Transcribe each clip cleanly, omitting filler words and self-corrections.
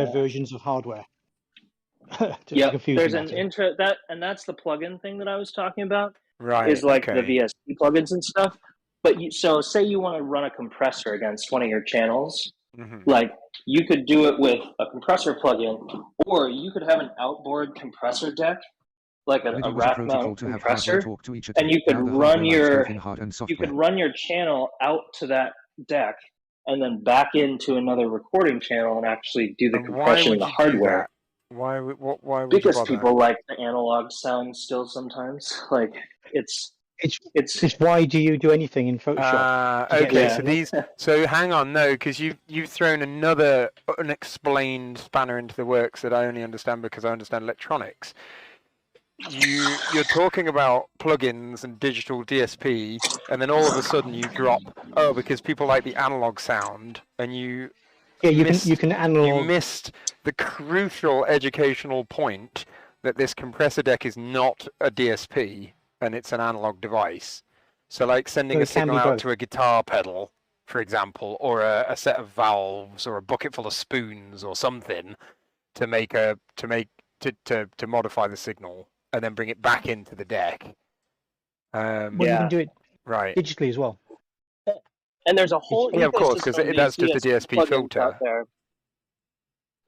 versions of hardware. Yeah, there's an that's the plugin thing that I was talking about. Right. Is like the VST plugins and stuff. But so say you want to run a compressor against one of your channels, like you could do it with a compressor plugin, or you could have an outboard compressor deck, like a rack mount compressor, and you could run your channel out to that deck, and then back into another recording channel and actually do the compression of the hardware. Why would because you people like the analog sound still sometimes. Like it's why do you do anything in Photoshop? Okay, so hang on, no, because you've thrown another unexplained spanner into the works that I only understand because I understand electronics. You're talking about plugins and digital DSP, and then all of a sudden you drop, because people like the analog sound, and you can analog. You missed the crucial educational point that this compressor deck is not a DSP and it's an analog device. So like sending a signal out to a guitar pedal, for example, or a set of valves or a bucket full of spoons or something to modify the signal and then bring it back into the deck. You can do it digitally as well. And there's a whole of course, because that's just a DSP filter out there.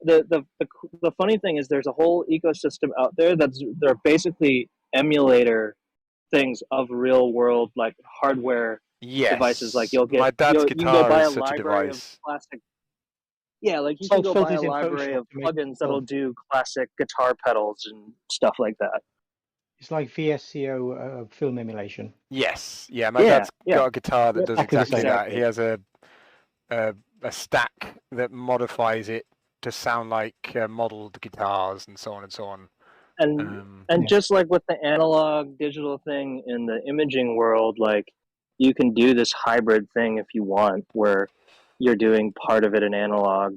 The funny thing is there's a whole ecosystem out there they're basically emulator things of real world like hardware devices. Like my dad's guitar is such a device. Like you can go buy a library of plugins that'll do classic guitar pedals and stuff like that. It's like VSCO film emulation. Yes, my dad's got a guitar that does exactly that. He has a stack that modifies it to sound like modeled guitars and so on and so on. And just like with the analog digital thing in the imaging world, like you can do this hybrid thing if you want, where you're doing part of it in analog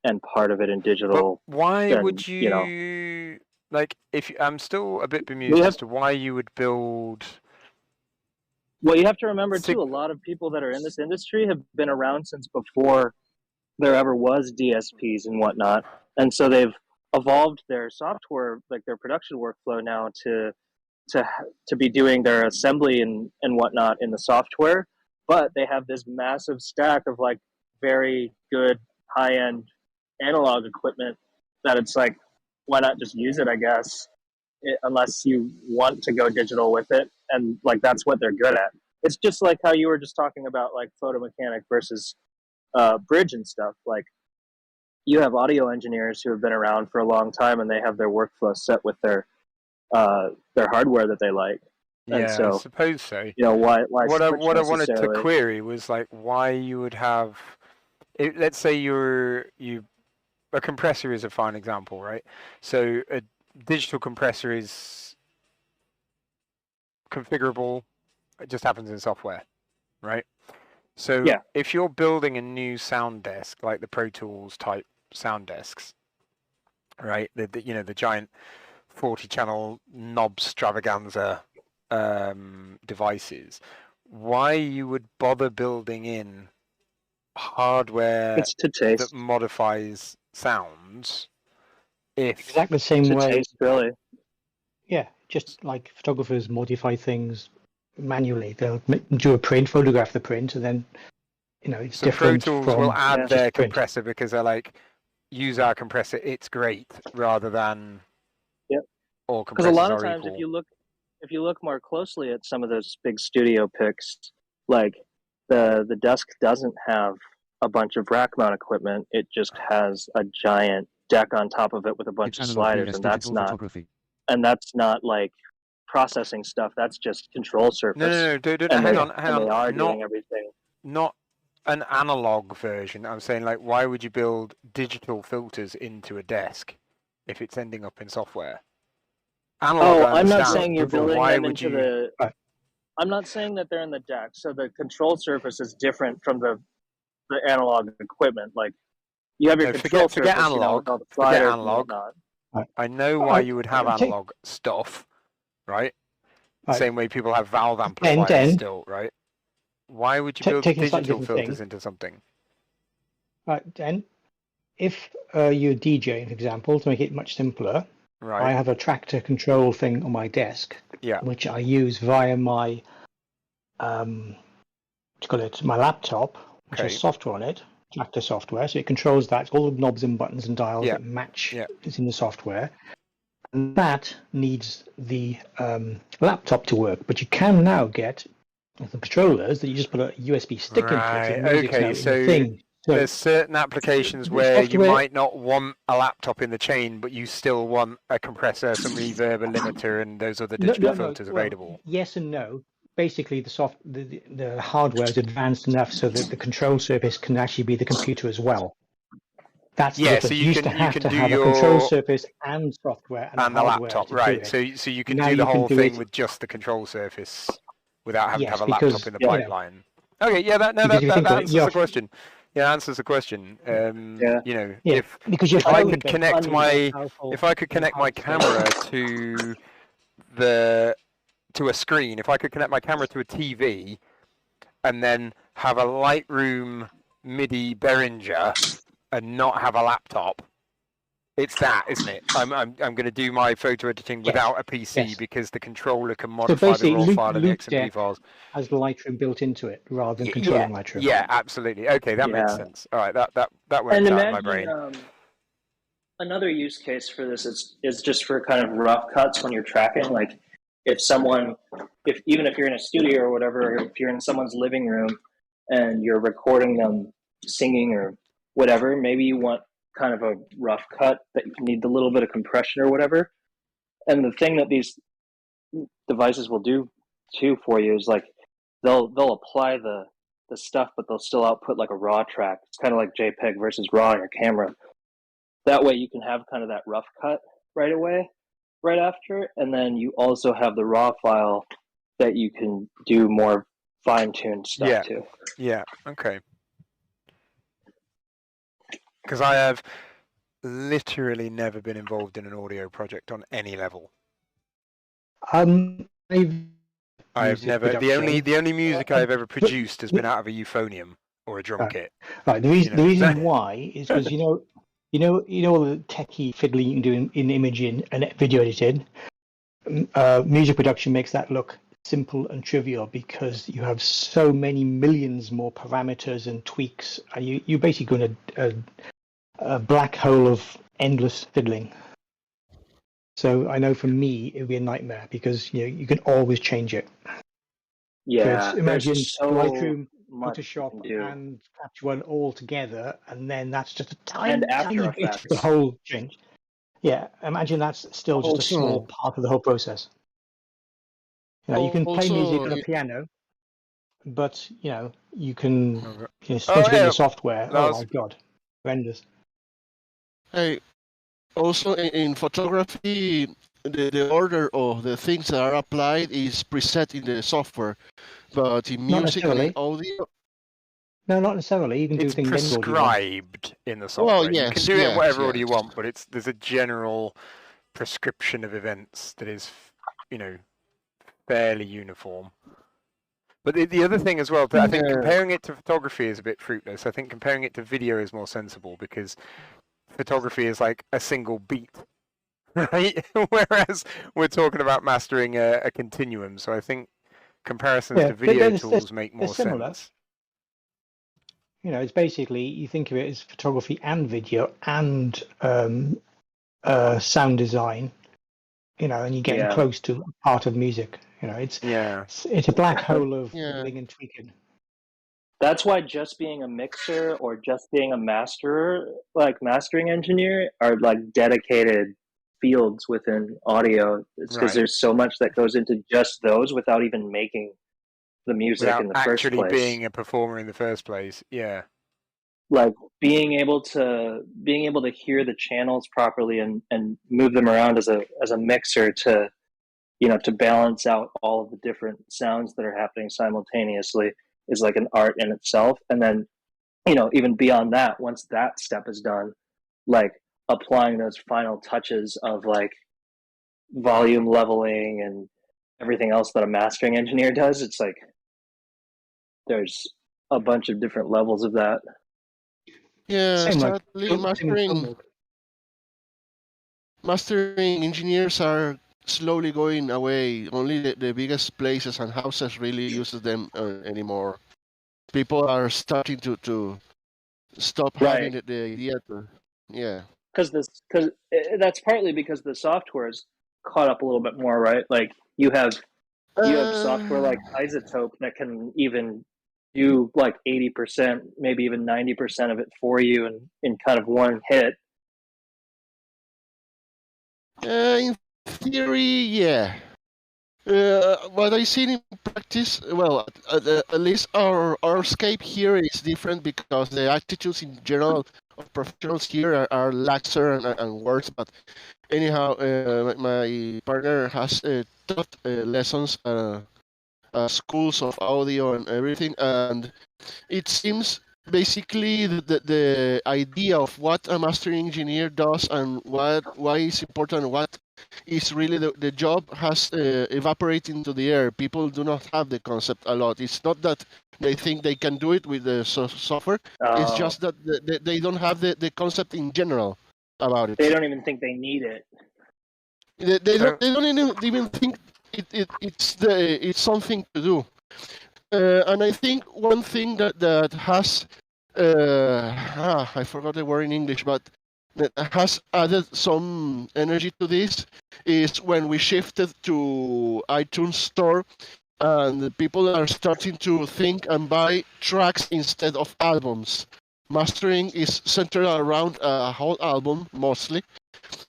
and part of it in digital. But why would you like? I'm still a bit bemused as to why you would build. Well, you have to remember too, a lot of people that are in this industry have been around since before there ever was DSPs and whatnot, and so they've evolved their software, like their production workflow now to be doing their assembly and whatnot in the software, but they have this massive stack of like very good high-end analog equipment that it's like, why not just use it, I guess, unless you want to go digital with it, and like that's what they're good at. It's just like how you were just talking about like photo mechanic versus bridge and stuff. Like you have audio engineers who have been around for a long time and they have their workflow set with their hardware that they like. And so, I suppose so. You know, why what I wanted to query was like why you would have let's say a compressor is a fine example, right? So a digital compressor is configurable. It just happens in software, right? So if you're building a new sound desk, like the Pro Tools type sound desks, right? The giant 40-channel knob extravaganza devices, why you would bother building in hardware that modifies sounds exactly the same way. Taste, really. Yeah, just like photographers modify things manually. They'll do a print, photograph the print, and then it's different. Pro Tools will add their compressor because they're like, use our compressor, it's great, rather than all compressors. Because a lot of times, if you look more closely at some of those big studio picks, like the desk doesn't have a bunch of rack mount equipment. It just has a giant deck on top of it with a bunch of sliders, and that's not like processing stuff. That's just control surface. No, hang on. They are doing everything. Not an analog version. I'm saying, like, why would you build digital filters into a desk if it's ending up in software? Analog, I'm not saying you're building them into the. I'm not saying that they're in the deck. So the control surface is different from the analog equipment. Like you have your control surface. Forget analog. Forget analog. I know why you would have analog stuff, right? Same way people have valve amplifiers still, right? Why would you build digital filters into something? Right, Den. if you're DJing, for example, to make it much simpler, I Right. have a tractor control thing on my desk, Yeah. which I use via my what do you call it, my laptop, which Okay. has software on it, tractor software. So it controls that, all the knobs and buttons and dials Yeah. that match Yeah. is in the software. And that needs the laptop to work. But you can now get the controllers that you just put a USB stick into it, so Right. the music's now Okay. in the So thing. So there's certain applications the where you software, might not want a laptop in the chain, but you still want a compressor, some reverb, a limiter, and those other digital filters Well, available. yes and no. Basically, the hardware is advanced enough so that the control surface can actually be the computer as well. That's the Yeah. So difference. You used to you have can to do have a control your surface and software and and the hardware laptop, to do right? it. So you can Now do the you can whole do thing it, with just the control surface without having to yes, have a laptop because in the Yeah. pipeline. Okay. Yeah. That because if you think that about it, answers the question. Yeah, answers the question. Yeah. You know, yeah, because your if I phone could gets connect more my powerful if I could in connect my hard state. camera to a screen, if I could connect my camera to a TV, and then have a Lightroom MIDI Behringer and not have a laptop, it's that, isn't it? I'm going to do my photo editing Yes, without a PC yes. because the controller can So modify the basically, raw file and the XMP Loopstep files. has Lightroom built into it rather than Yeah, controlling Lightroom. yeah, absolutely. Okay, that makes Yeah. sense. All right, that And works out in my imagine brain. another use case for this is just for kind of rough cuts when you're tracking. Like if someone, even if you're in a studio or whatever, if you're in someone's living room and you're recording them singing or whatever, maybe you want kind of a rough cut that you need a little bit of compression or whatever. And the thing that these devices will do too for you is like they'll apply the stuff, but they'll still output like a raw track. It's kind of like JPEG versus RAW on your camera. That way you can have kind of that rough cut right away, right after, and then you also have the raw file that you can do more fine-tuned stuff to. Yeah, okay. Because I have literally never been involved in an audio project on any level. I've I've never the only music I've ever produced has been out of a euphonium or a drum kit. Right. The reason why is because you know all the techie fiddly you can do in imaging and video editing. Music production makes that look simple and trivial because you have so many millions more parameters and tweaks, and you basically go in a black hole of endless fiddling. So I know for me it would be a nightmare because you can always change it. Yeah, imagine so Lightroom, much Photoshop, you can do. and Capture One all together, and then that's just a And tiny After bit of Effects. the whole change. Yeah, imagine that's still just a small Also- part of the whole process. You can play music on a Also, piano, but you can switch Oh, it in yeah. the software. That Oh was- my god, horrendous. hey, also in photography, the order of the things that are applied is preset in the software, but in Not music and in necessarily. audio, No, not necessarily. You can do It's things any order you want. prescribed in the software. You can yes, do it in yes, whatever order yes. you want, but there's a general prescription of events that is, fairly uniform. But the other thing as well, I think Yeah. comparing it to photography is a bit fruitless. I think comparing it to video is more sensible because photography is like a single beat, right? Whereas we're talking about mastering a continuum. So I think comparisons Yeah, to video they're tools make more similar. sense. It's basically you think of it as photography and video and sound design. And you're getting Yeah. close to part of music. It's a black hole of Yeah. fiddling and tweaking. That's why just being a mixer or just being a masterer, like mastering engineer, are like dedicated fields within audio. It's because Right. there's so much that goes into just those without even making the music Without in the first actually place. being a performer in the first place. Yeah. Like being able to hear the channels properly and move them around as a mixer to to balance out all of the different sounds that are happening simultaneously is like an art in itself. And then even beyond that, once that step is done, like applying those final touches of like volume leveling and everything else that a mastering engineer does, it's like there's a bunch of different levels of that. Yeah, Same like sadly, same with filmmaking. mastering engineers are slowly going away. Only the biggest places and houses really uses them anymore. People are starting to stop having Right. the idea to, yeah. Because that's partly because the software's caught up a little bit more, right? Like you have software Uh, like Isotope that can even do like 80%, maybe even 90% of it for you in kind of one hit. in theory, yeah. What I seen in practice, well, at least our scape here is different because the attitudes in general of professionals here are laxer and worse. But anyhow, my partner has taught lessons, schools of audio and everything, and it seems basically the idea of what a master engineer does and why it's important, what is really the job has evaporated into the air. People do not have the concept a lot. It's not that they think they can do it with the software. It's just that they don't have the concept in general about it. They don't even think they need it. They don't even think it's something to do. And I think one thing that has I forgot the word in English, but that has added some energy to this is when we shifted to iTunes Store, and the people are starting to think and buy tracks instead of albums. Mastering is centered around a whole album mostly,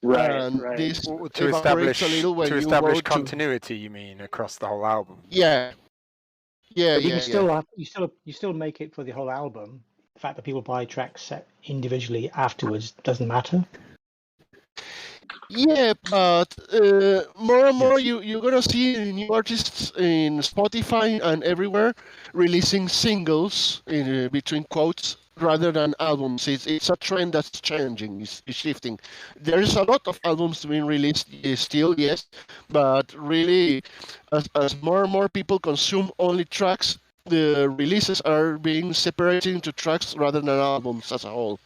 Right, and right. this To evaporates establish a little when to you establish go continuity, you mean, across the whole album? yeah, yeah, But you yeah, can still yeah. have, you still make it for the whole album. The fact that people buy tracks individually afterwards doesn't matter. Yeah, but more and more you're gonna see new artists in Spotify and everywhere releasing singles in between quotes rather than albums. It's a trend that's changing, it's shifting. There's a lot of albums being released still, yes, but really, as more and more people consume only tracks, the releases are being separated into tracks rather than albums as a whole.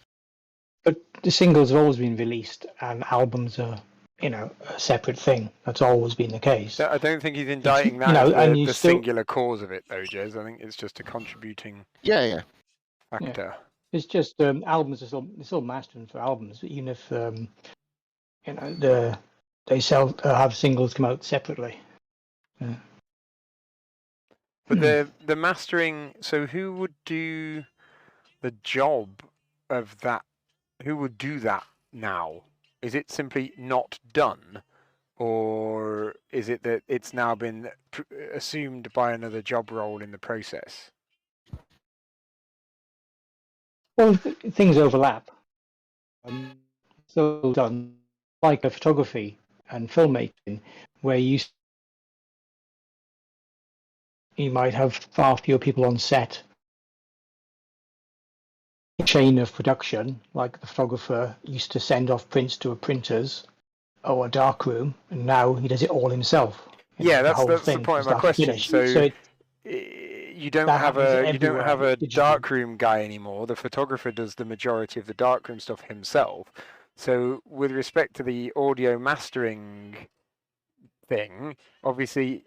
But the singles have always been released, and albums are, a separate thing. That's always been the case. I don't think he's indicting that as the singular cause of it, though, Jez. I think it's just a contributing Yeah. factor. It's just albums are still mastering for albums, even if they have singles come out separately. Yeah. But the mastering. So who would do the job of that? Who would do that now? Is it simply not done, or is it that it's now been assumed by another job role in the process? Well, things overlap. So done like a photography and filmmaking, where you might have far fewer people on set. Chain of production, like the photographer used to send off prints to a printers or a darkroom, and now he does it all himself. Yeah, that's the point of my question. So you don't have a darkroom guy anymore. The photographer does the majority of the darkroom stuff himself. So with respect to the audio mastering thing, obviously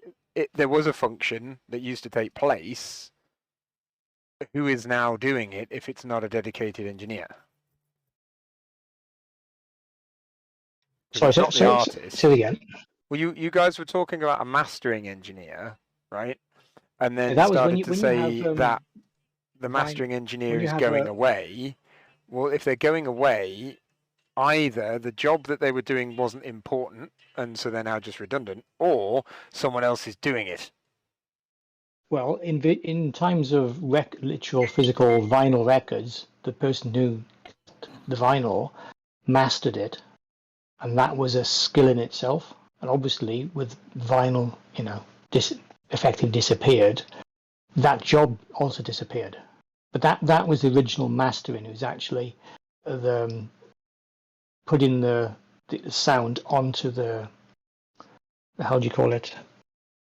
there was a function that used to take place. Who is now doing it if it's not a dedicated engineer? Sorry, say again. Well, you guys were talking about a mastering engineer, right? And then that started to say that the mastering engineer is going away. Well, if they're going away, either the job that they were doing wasn't important, and so they're now just redundant, or someone else is doing it. Well, in times of literal physical vinyl records, the person who the vinyl mastered it, and that was a skill in itself. And obviously, with vinyl, effectively disappeared, that job also disappeared. But that was the original mastering, who's actually putting the sound onto the how do you call it,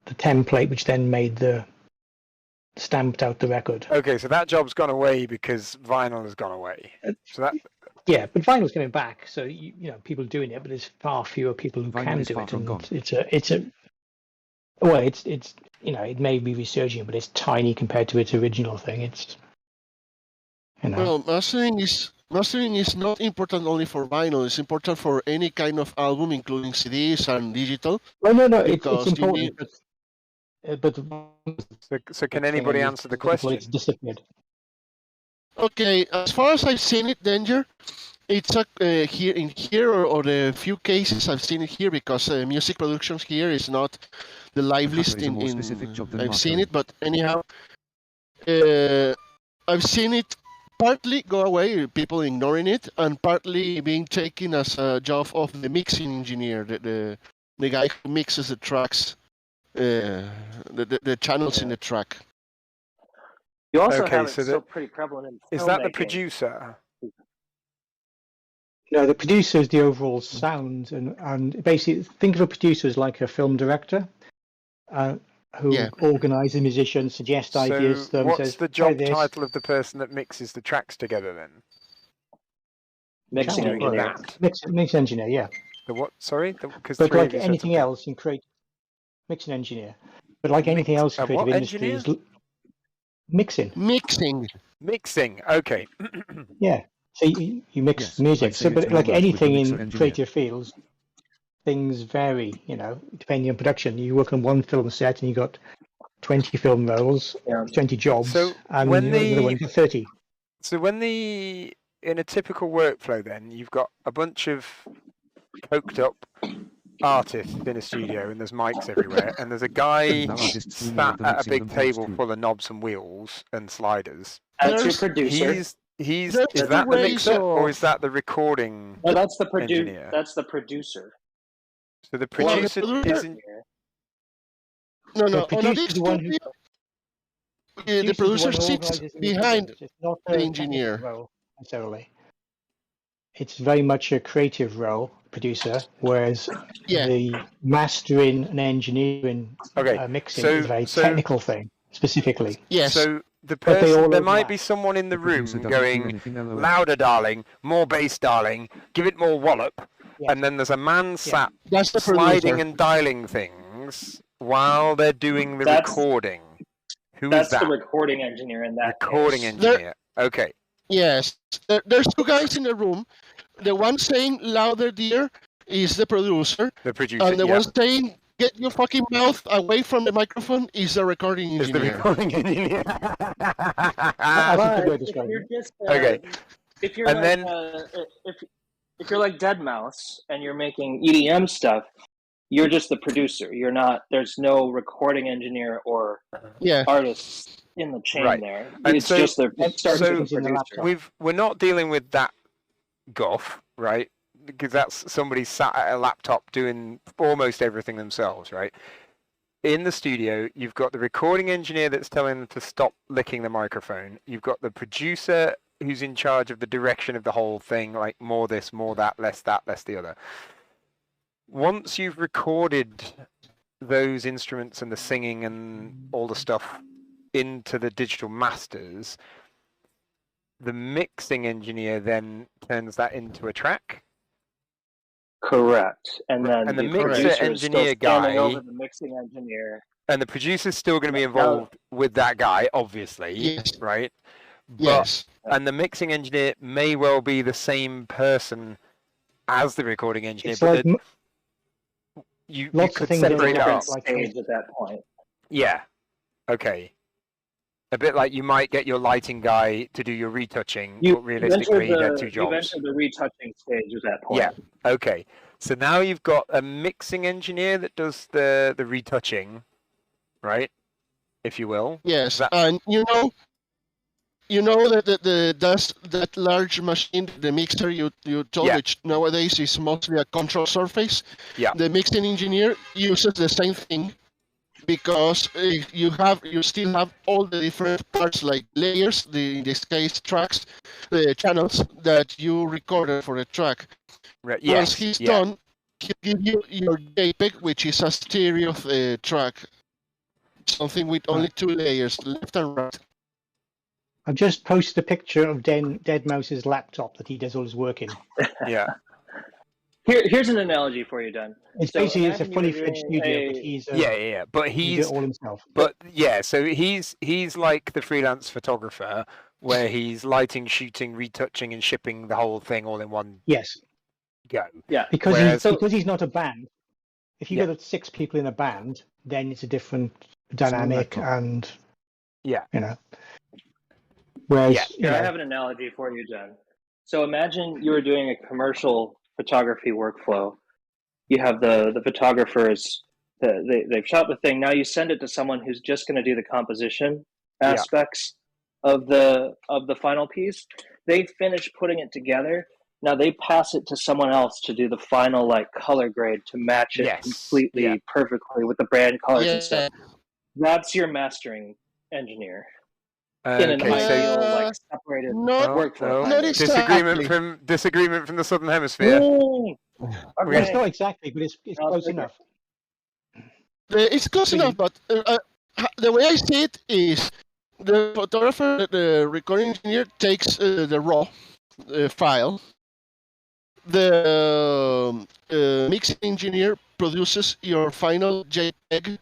the template, which then made the stamped out the record. Okay, so that job's gone away because vinyl has gone away. So that Yeah, but vinyl's coming back, so you know people doing it, but there's far fewer people who Vinyl can is do far it, from and gone. it's you know it may be resurging, but it's tiny compared to its original thing. It's you know Well, mastering is not important only for vinyl. It's important for any kind of album, including CDs and digital. no, it's because you important, but so can anybody answer the question? It's disappeared. Okay, as far as I've seen it, Danger, it's here or the few cases I've seen it here because music productions here is not the liveliest is a in. more specific job than I've seen mastering. it, but anyhow, I've seen it partly go away, people ignoring it, and partly being taken as a job of the mixing engineer, the guy who mixes the tracks, the channels in the track. You also Okay, have it so still that- pretty prevalent in Is that the filmmaking. producer? No, the producer is the overall sound, and basically think of a producer as like a film director, who Yeah. organises musicians, suggests ideas. So what's says, the "Try job this." title of the person that mixes the tracks together then? Mixing Sound, Doing engineer. that. Mix engineer, yeah. The what? Sorry, because But three like of you said anything something. else in creative, mixing engineer. But like anything else in a creative what industry, engineer? is mixing. Mixing. Okay. Yeah. So you mix Yes, music. I'd say So, it's but more like work with the anything mixer in engineer. creative fields, things vary. You know, depending on production. You work on one film set and you got 20 film rolls, Yeah. 20 jobs, So and when another the- one you got 30. So in a typical workflow, then you've got a bunch of coked up artists in a studio, and there's mics everywhere, and there's a guy Now artists do more of sat the at a mixing big than films table too. full of knobs and wheels and sliders. That's your There's- producer. He's There's is two that the ways mixer or is of- that the recording? No, that's the engineer. That's the producer. So the Well, the producer producer- isn't. No, The on a producer's big the one who- studio, the Producer's producer one who sits organises the behind. musicians. It's not the a engineer. technical role necessarily. It's very much a creative role, producer, whereas Yeah. the mastering and engineering, Okay, mixing so- is a very so- technical thing, specifically. Yes. So the But they person, all there might overlap. be someone in the The room producer doesn't do going, anything, LOL. louder, darling, more bass, darling, give it more wallop. Yes. And then there's a man sat That's the sliding producer. and dialing things while they're doing the That's- recording. Who is That's that? the recording engineer in that Recording case. engineer. Okay. Yes. There's two guys in the room. The one saying louder, dear, is the producer, The producer. and the yeah, one saying get your fucking mouth away from the microphone is the recording is the engineer. recording engineer. That's a good way But to if describe you're it. just, Okay. if you're And like, then- if you're like Deadmau5 and you're making EDM stuff, you're just the producer. You're not. There's no recording engineer or Yeah. artists in the chain Right. there. And It's so- just the and starts so- with the in the producer. laptop. We're not dealing with that guff, right? Because that's somebody sat at a laptop doing almost everything themselves, right? In the studio, you've got the recording engineer that's telling them to stop licking the microphone. You've got the producer who's in charge of the direction of the whole thing, like more this, more that, less the other. Once you've recorded those instruments and the singing and all the stuff into the digital masters, the mixing engineer then turns that into a track. Correct. And then And the the mixer producer is still engineer standing guy- over the mixing engineer. And the producer's still going to be Yeah. involved with that guy, obviously, Yes. right? But, Yes. and the mixing engineer may well be the same person as the recording engineer, It's but like you lots of could things don't separate it work up. out. Like Stage at that point. Yeah. Okay. A bit like you might get your lighting guy to do your retouching, but realistically they're two You've jobs. entered the retouching stage at that point. Yeah. Okay. So now you've got a mixing engineer that does the retouching, right? If you will. Yes. That- And you know that that large machine, the mixer you told, Yeah. which nowadays is mostly a control surface. Yeah. The mixing engineer uses the same thing because you still have all the different parts like layers, in this case tracks, the channels that you recorded for the track. Right. Once Yes. he's yeah. done, he'll give you your JPEG, which is a stereo track. something with only 2 layers, left and right. I've just posted a picture of Dead Mouse's laptop that he does all his work in. Yeah. Here's an analogy for you, Dan. It's So basically it's a imagine you fully were fledged doing studio, a- but he's Yeah. But he did he's it all himself. But yeah, so he's like the freelance photographer where he's lighting, shooting, retouching, and shipping the whole thing all in one Yes, go. Yeah. because Whereas- because he's not a band. If you Yeah. got 6 people in a band, then it's a different dynamic, and Yeah. you know. Whereas Yeah. you Here, I know, have an analogy for you, Dan. So imagine you were doing a commercial photography workflow. You have the photographers, they've shot the thing. Now you send it to someone who's just going to do the composition Yeah. aspects of the final piece. They finish putting it together. Now they pass it to someone else to do the final like color grade to match it Yes. completely Yeah. perfectly with the brand colors and Yeah. stuff. That's your mastering engineer in an Okay, ideal so like separated Not- workflow. not disagreement exactly. from the southern hemisphere. Mm. well, it's not exactly, but it's I'll close take it. enough. It's close enough, but the way I see it is the photographer, the recording engineer, takes the raw file. The mixing engineer produces your final JPEG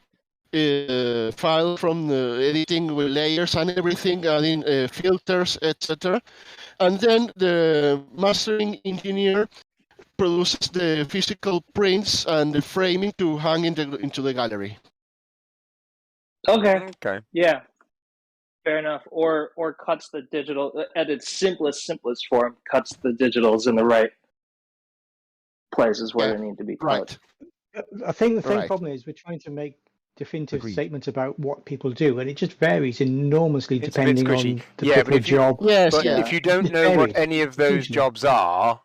file from the editing with layers and everything, adding filters, etc. And then the mastering engineer produces the physical prints and the framing to hang into the gallery. Okay. Okay. Yeah. Fair enough. Or cuts the digital at its simplest form, cuts the digitals in the right places where Yeah, they need to be cut. Right. I think the thing Right. problem is we're trying to make definitive Agreed. statements about what people do, and it just varies enormously It's a bit depending squishy. on the Yeah, but particular if you- job. Yes. But Yeah. if you don't It know what varies. any of those Hugely. jobs are,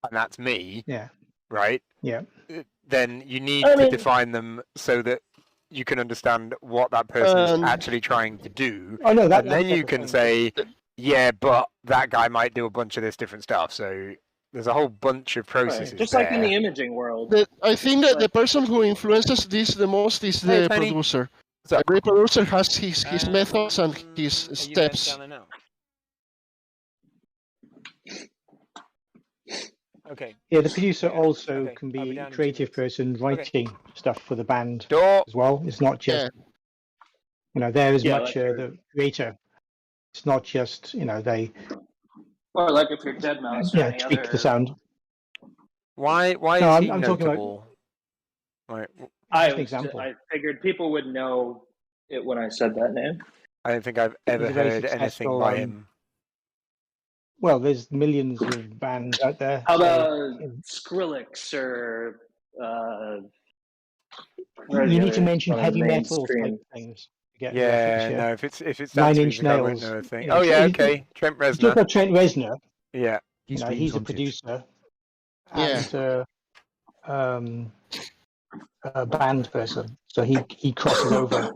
and that's me, Yeah, right? yeah. Then you need I to mean- define them so that you can understand what that person is actually trying to do, Oh no, that. and then that's you the can thing. say, yeah, but that guy might do a bunch of this different stuff. So there's a whole bunch of processes Just there. like in the imaging world. I think that the person who influences this the most is Hey, the Tony. producer. What's up? Every producer has his methods and his Are you steps. down there now? Okay. Yeah, the producer Yeah, also okay, can I'll be be down a in 2 creative minutes. person writing stuff for the band Door. as well. It's not just Yeah. they're as Yeah, much like your- the creator. It's not just they Or like if you're Dead Mouse or any tweak other. the sound. Why No, is I'm he talking about- notable? Right. I Just an example. I figured people would know it when I said that name. I don't think I've ever He's a very heard anything successful, by him. Well, there's millions of bands out there. How so about Skrillex or you need to mention one of the heavy metal mainstream- type things to get Yeah, reference, no, if it's Nine that Inch music, I won't Nails, know a thing. you know, Oh yeah, so- okay. Trent You talk Reznor. about Trent Reznor. Yeah. He He's streams a on Twitch. producer Yeah. and a band person, so he crosses over.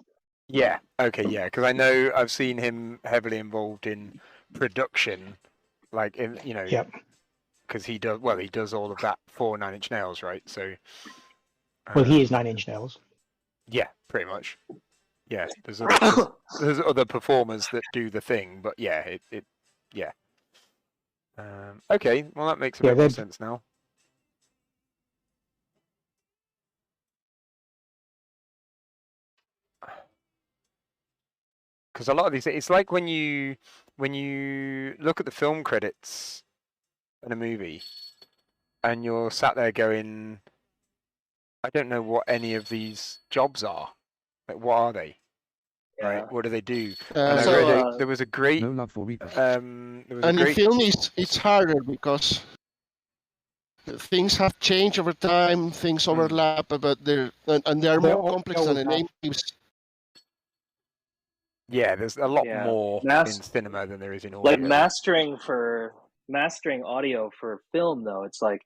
Yeah. Okay. Yeah. Because I know I've seen him heavily involved in production, like in Yep. because he does all of that for Nine Inch Nails, right? So. Well, he is 9 Inch Nails. Yeah, pretty much. Yeah, there's other performers that do the thing, but yeah, it yeah. Okay, well that makes a Yeah, bit more they're- sense now. Because a lot of these, it's like when you look at the film credits in a movie, and you're sat there going, I don't know what any of these jobs are. Like, what are they? Yeah. Right? What do they do? And I so, read there was a great No love for Reaper. there was a And in great film, it's harder because things have changed over time, things overlap, but they're more Well, complex than the overlap. name gives. yeah. There's a lot Yeah. more Mas- in cinema than there is in audio. like mastering audio for film though, it's like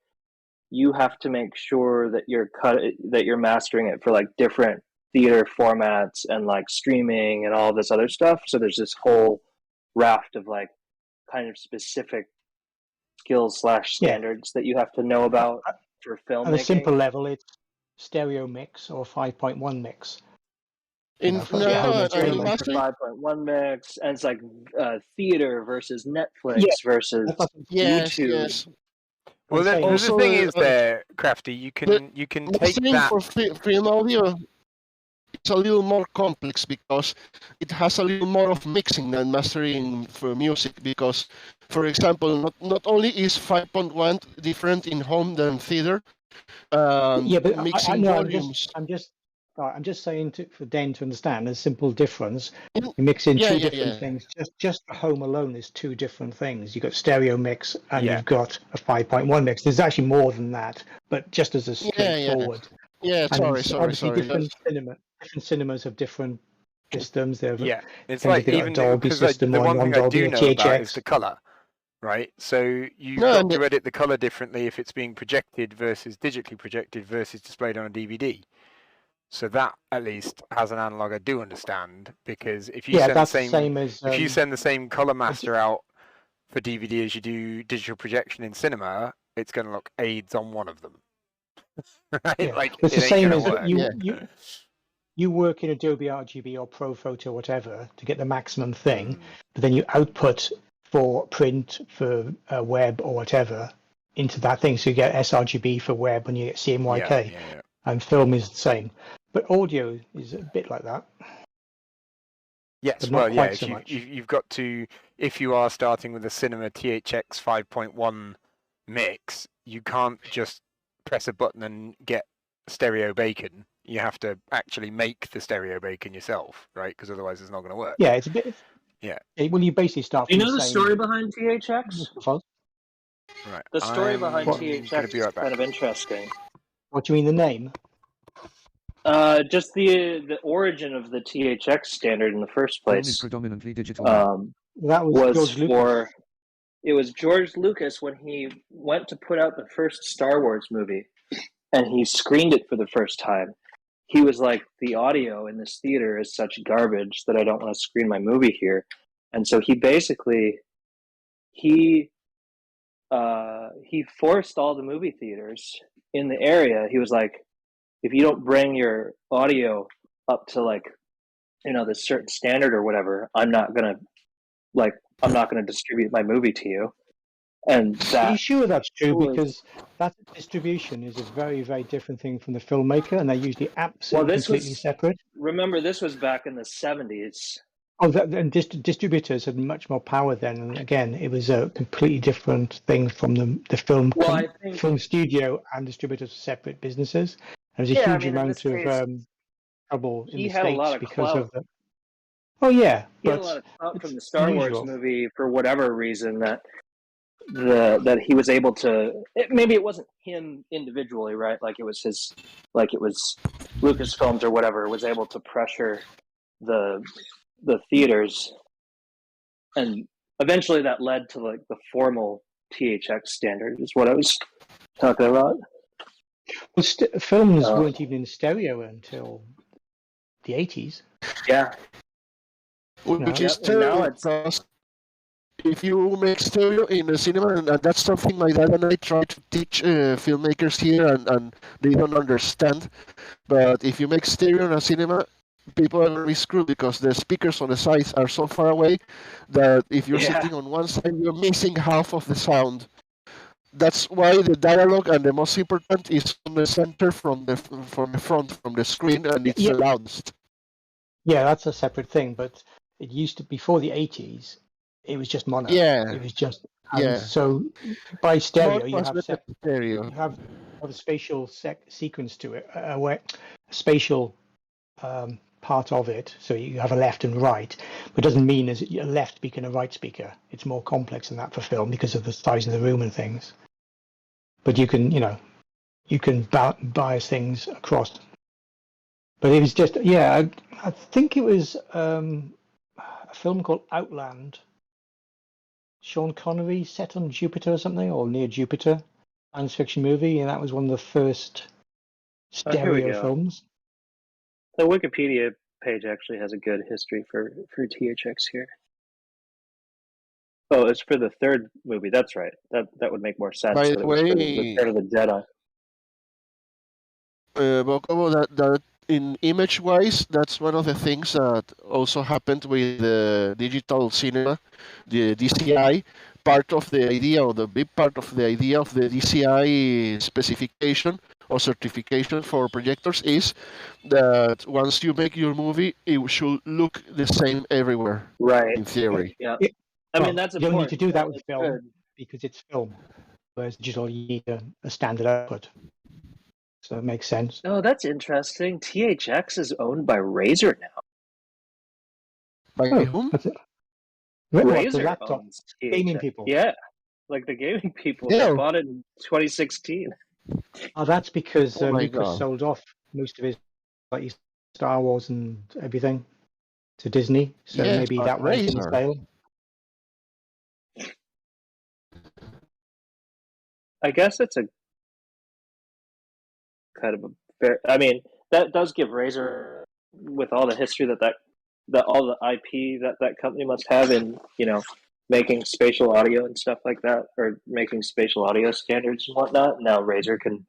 you have to make sure that you're mastering it for like different theater formats and like streaming and all this other stuff. So there's this whole raft of like kind of specific skills / standards that you have to know about for filmmaking. On a simple level, it's stereo mix or 5.1 mix. In know, yeah, home no, and entertainment. in Like the mastering, 5.1 mix, and it's like theater versus Netflix Yeah, versus that's what yes, YouTube. yes. Well, I'm saying. the Also, thing is, there, Crafty, you the can take mastering that. for film audio, it's a little more complex because it has a little more of mixing than mastering for music. Because, for example, not only is 5.1 different in home than theater, Yeah, but mixing no, volumes. I'm just saying for Dan to understand a simple difference. Mm, You mix in Yeah, two yeah, different yeah. things. Just for home alone is two different things. You've got stereo mix and Yeah. you've got a 5.1 mix. There's actually more than that, but just as a Yeah, yeah. straightforward. Yeah, And then obviously sorry. different cinemas have different systems. They have Yeah, it's depends like if they've got a even Dolby because like, system the or one thing I non-Dolby do or know about is THX. the color, right? So you've No, got and to edit the color differently if it's being projected versus digitally projected versus displayed on a DVD. So that at least has an analog I do understand, because if you Yeah, send the that's the same same as if you send the same color I master out for DVD as you do digital projection in cinema, it's going to look AIDS on one of them. Right? yeah, Like it's it the ain't same going as to work. yeah. you work in Adobe RGB or ProPhoto or whatever to get the maximum thing, Mm. but then you output for print, for web or whatever into that thing. So you get sRGB for web and you get CMYK, Yeah. and film is the same. But audio is a bit like that, Yes, but well, not yeah. quite If so much. you've got to, if you are starting with a Cinema THX 5.1 mix, you can't just press a button and get stereo bacon. You have to actually make the stereo bacon yourself, right? Because otherwise, it's not going to work. Yeah, it's a bit. Yeah. Well, you basically start Do you from know the the same story behind THX? microphone. Right. The story I'm behind What? going THX to be is right back. kind of interesting. What do you mean the name? Just the origin of the THX standard in the first Film is place predominantly digital. That was was George Lucas. for it was George Lucas when he went to put out the first Star Wars movie, and he screened it for the first time. He was like, the audio in this theater is such garbage that I don't want to screen my movie here. And so he basically he forced all the movie theaters in the area. He was like, if you don't bring your audio up to like, this certain standard or whatever, I'm not gonna distribute my movie to you. And Are you that sure that's true? was, Because that distribution is a very, very different thing from the filmmaker, and they're usually well, absolutely this completely was, separate. remember, this was back in the 70s. Oh, and distributors had much more power then. And again, it was a completely different thing from the film Well, I think, film studio and distributors were separate businesses. There was a yeah, I huge mean, in amount this of case, trouble in he the had a lot States of because clout. of the. Oh yeah, He had a lot but of clout from the it's Star Wars usual. movie for whatever reason that he was able to. Maybe it wasn't him individually, right? Like it was Lucasfilms or whatever was able to pressure the theaters, and eventually that led to like the formal THX standard. Is what I was talking about. Well, films weren't even in stereo until the 80s. Yeah, Which No. is and now terrible it's because if you make stereo in the cinema, and that's something my dad and I try to teach filmmakers here, and they don't understand. But if you make stereo in a cinema, people are going to be screwed because the speakers on the sides are so far away that if you're Yeah. sitting on one side, you're missing half of the sound. That's why the dialogue and the most important is from the center, from the front, from the screen, and it's Yeah. the loudest. Yeah, that's a separate thing. But it used to before the 80s. It was just mono. Yeah. It was just Yeah. So by stereo, Mono you was have better stereo. you have a spatial sequence to it, a spatial part of it. So you have a left and right, but it doesn't mean there's a left speaker and a right speaker. It's more complex than that for film because of the size of the room and things. But you can bias things across. But it was just, I think it was a film called Outland. Sean Connery set on Jupiter or something, or near Jupiter, science fiction movie, and that was one of the first here we stereo go. films. The Wikipedia page actually has a good history for THX here. Oh, it's for the third movie. That's right. That would make more sense. By That the it was for the way, Return of the Jedi. Bokobo, that in image wise, that's one of the things that also happened with the digital cinema, the DCI. Part of the idea, or the big part of the idea of the DCI specification or certification for projectors is that once you make your movie, it should look the same everywhere, Right. in theory. Yeah. It- I well, mean, that's you don't need to do important. that with It's film good. because it's film, whereas digital you need a standard output. So it makes sense. Oh, that's interesting. THX is owned by Razer now. By Oh, whom? that's it. What, the Razer laptop owns gaming THX. people? Yeah, like the gaming people. Yeah. They bought it in 2016. Oh, that's because Oh my Lucas God. sold off most of his like Star Wars and everything to Disney. So Yes, maybe but that went in Razer. sale. I guess it's a kind of a fair. I mean, that does give Razer, with all the history that all the IP that company must have in making spatial audio and stuff like that, or making spatial audio standards and whatnot. Now Razer can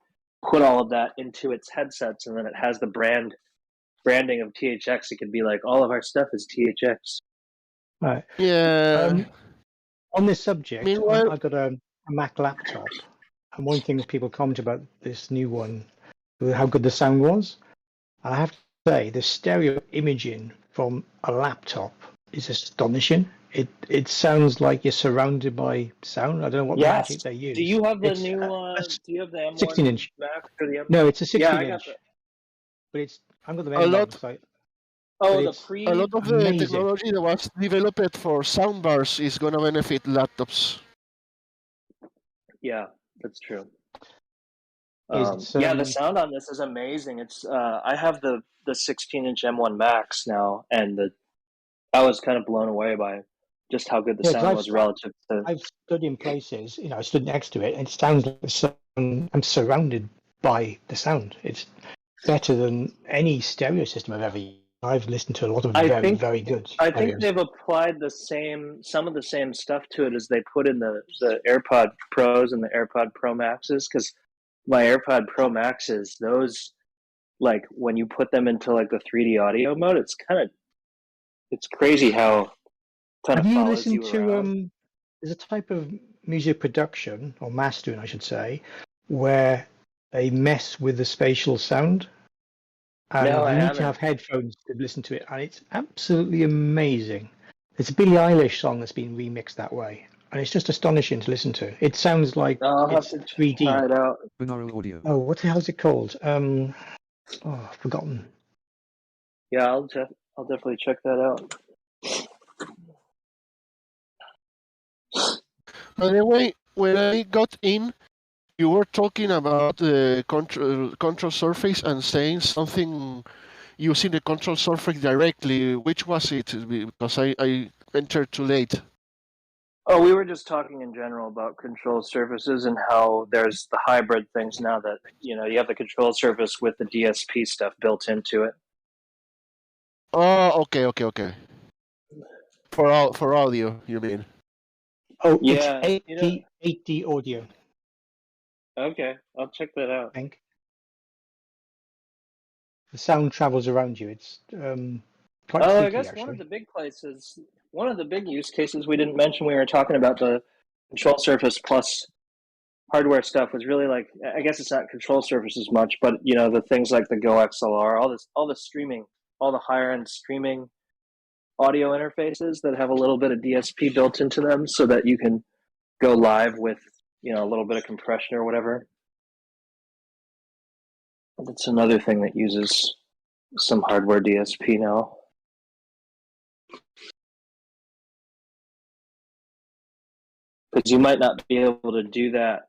put all of that into its headsets, and then it has the branding of THX. It could be like all of our stuff is THX. Right. Yeah. On this subject, Meanwhile- I've got a Mac laptop, and one thing people comment about this new one, how good the sound was. I have to say, the stereo imaging from a laptop is astonishing. It sounds like you're surrounded by sound. I don't know what Yes. magic they use. Do you have the It's, new? a Do you have the M1 16-inch. Mac or the M? No, it's a 16 Yeah, I got inch. the. But I've got the A M1, lot- so Oh, But the it's pre. A lot of the Amazing. technology that was developed for soundbars is going to benefit laptops. Yeah, that's true. It's, yeah, the sound on this is amazing. It's I have the 16-inch M1 Max now, and I was kind of blown away by just how good the Yeah, 'cause sound I've- was relative to. I've stood in places, I stood next to it, and it sounds like the sound, I'm surrounded by the sound. It's better than any stereo system I've ever used. I've listened to a lot of I very, think- very good I think stereos. they've applied some of the same stuff to it as they put in the AirPod Pros and the AirPod Pro Maxes. Because my AirPod Pro Maxes, those, like when you put them into like the 3D audio mode, it's crazy how kind Have of you follows listened you to around. there's a type of music production, or mastering I should say, where they mess with the spatial sound, and No, I you need haven't. to have headphones to listen to it, and it's absolutely amazing. It's a Billie Eilish song that's been remixed that way, and it's just astonishing to listen to. It sounds like I'll have it's to 3D. try it out. Binaural audio. Oh, what the hell's it called? I've forgotten. Yeah, I'll definitely check that out. By the way, when I got in, you were talking about the control surface and saying something using the control surface directly. Which was it? Because I entered too late. Oh, we were just talking in general about control surfaces and how there's the hybrid things now that you have the control surface with the DSP stuff built into it. Oh, okay. For audio, you mean? Oh, Yeah, it's 8D audio, Okay, I'll check that out. I think. The sound travels around you. It's quite Oh, freaky, I guess actually. one of the big use cases we didn't mention, we were talking about the control surface plus hardware stuff, was really like, I guess it's not control surface as much, but the things like the Go XLR, all the streaming, all the higher end streaming audio interfaces that have a little bit of DSP built into them, so that you can go live with a little bit of compression or whatever. That's another thing that uses some hardware DSP now. Because you might not be able to do that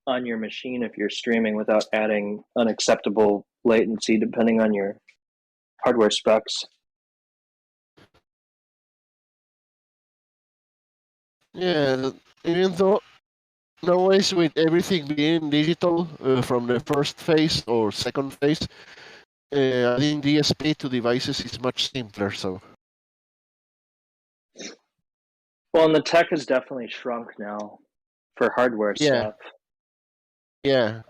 on your machine if you're streaming without adding unacceptable latency depending on your hardware specs. Yeah, even though nowadays with everything being digital from the first phase or second phase, adding DSP to devices is much simpler. So Well, and the tech has definitely shrunk now for hardware Yeah. stuff. yeah,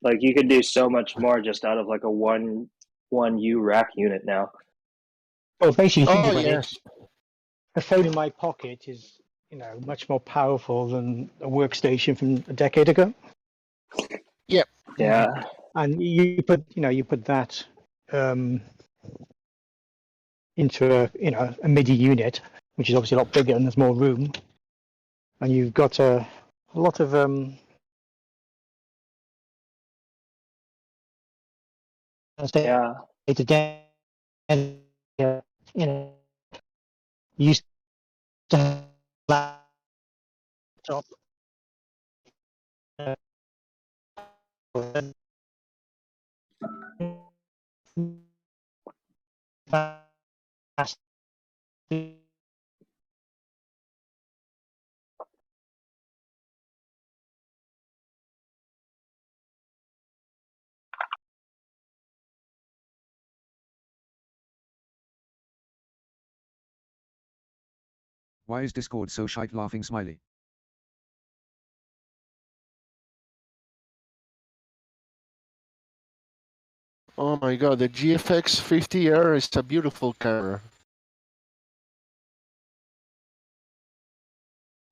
Like you could do so much more just out of like a one U rack unit now. Well, basically, think Oh about yes. it. A phone in my pocket is, much more powerful than a workstation from a decade ago. Yeah. And you put that into a MIDI unit, which is obviously a lot bigger and there's more room, and you've got a lot of Yeah. and you used to have laptop. Fast. Why is Discord so shite laughing smiley? Oh my god, the GFX 50R is a beautiful camera.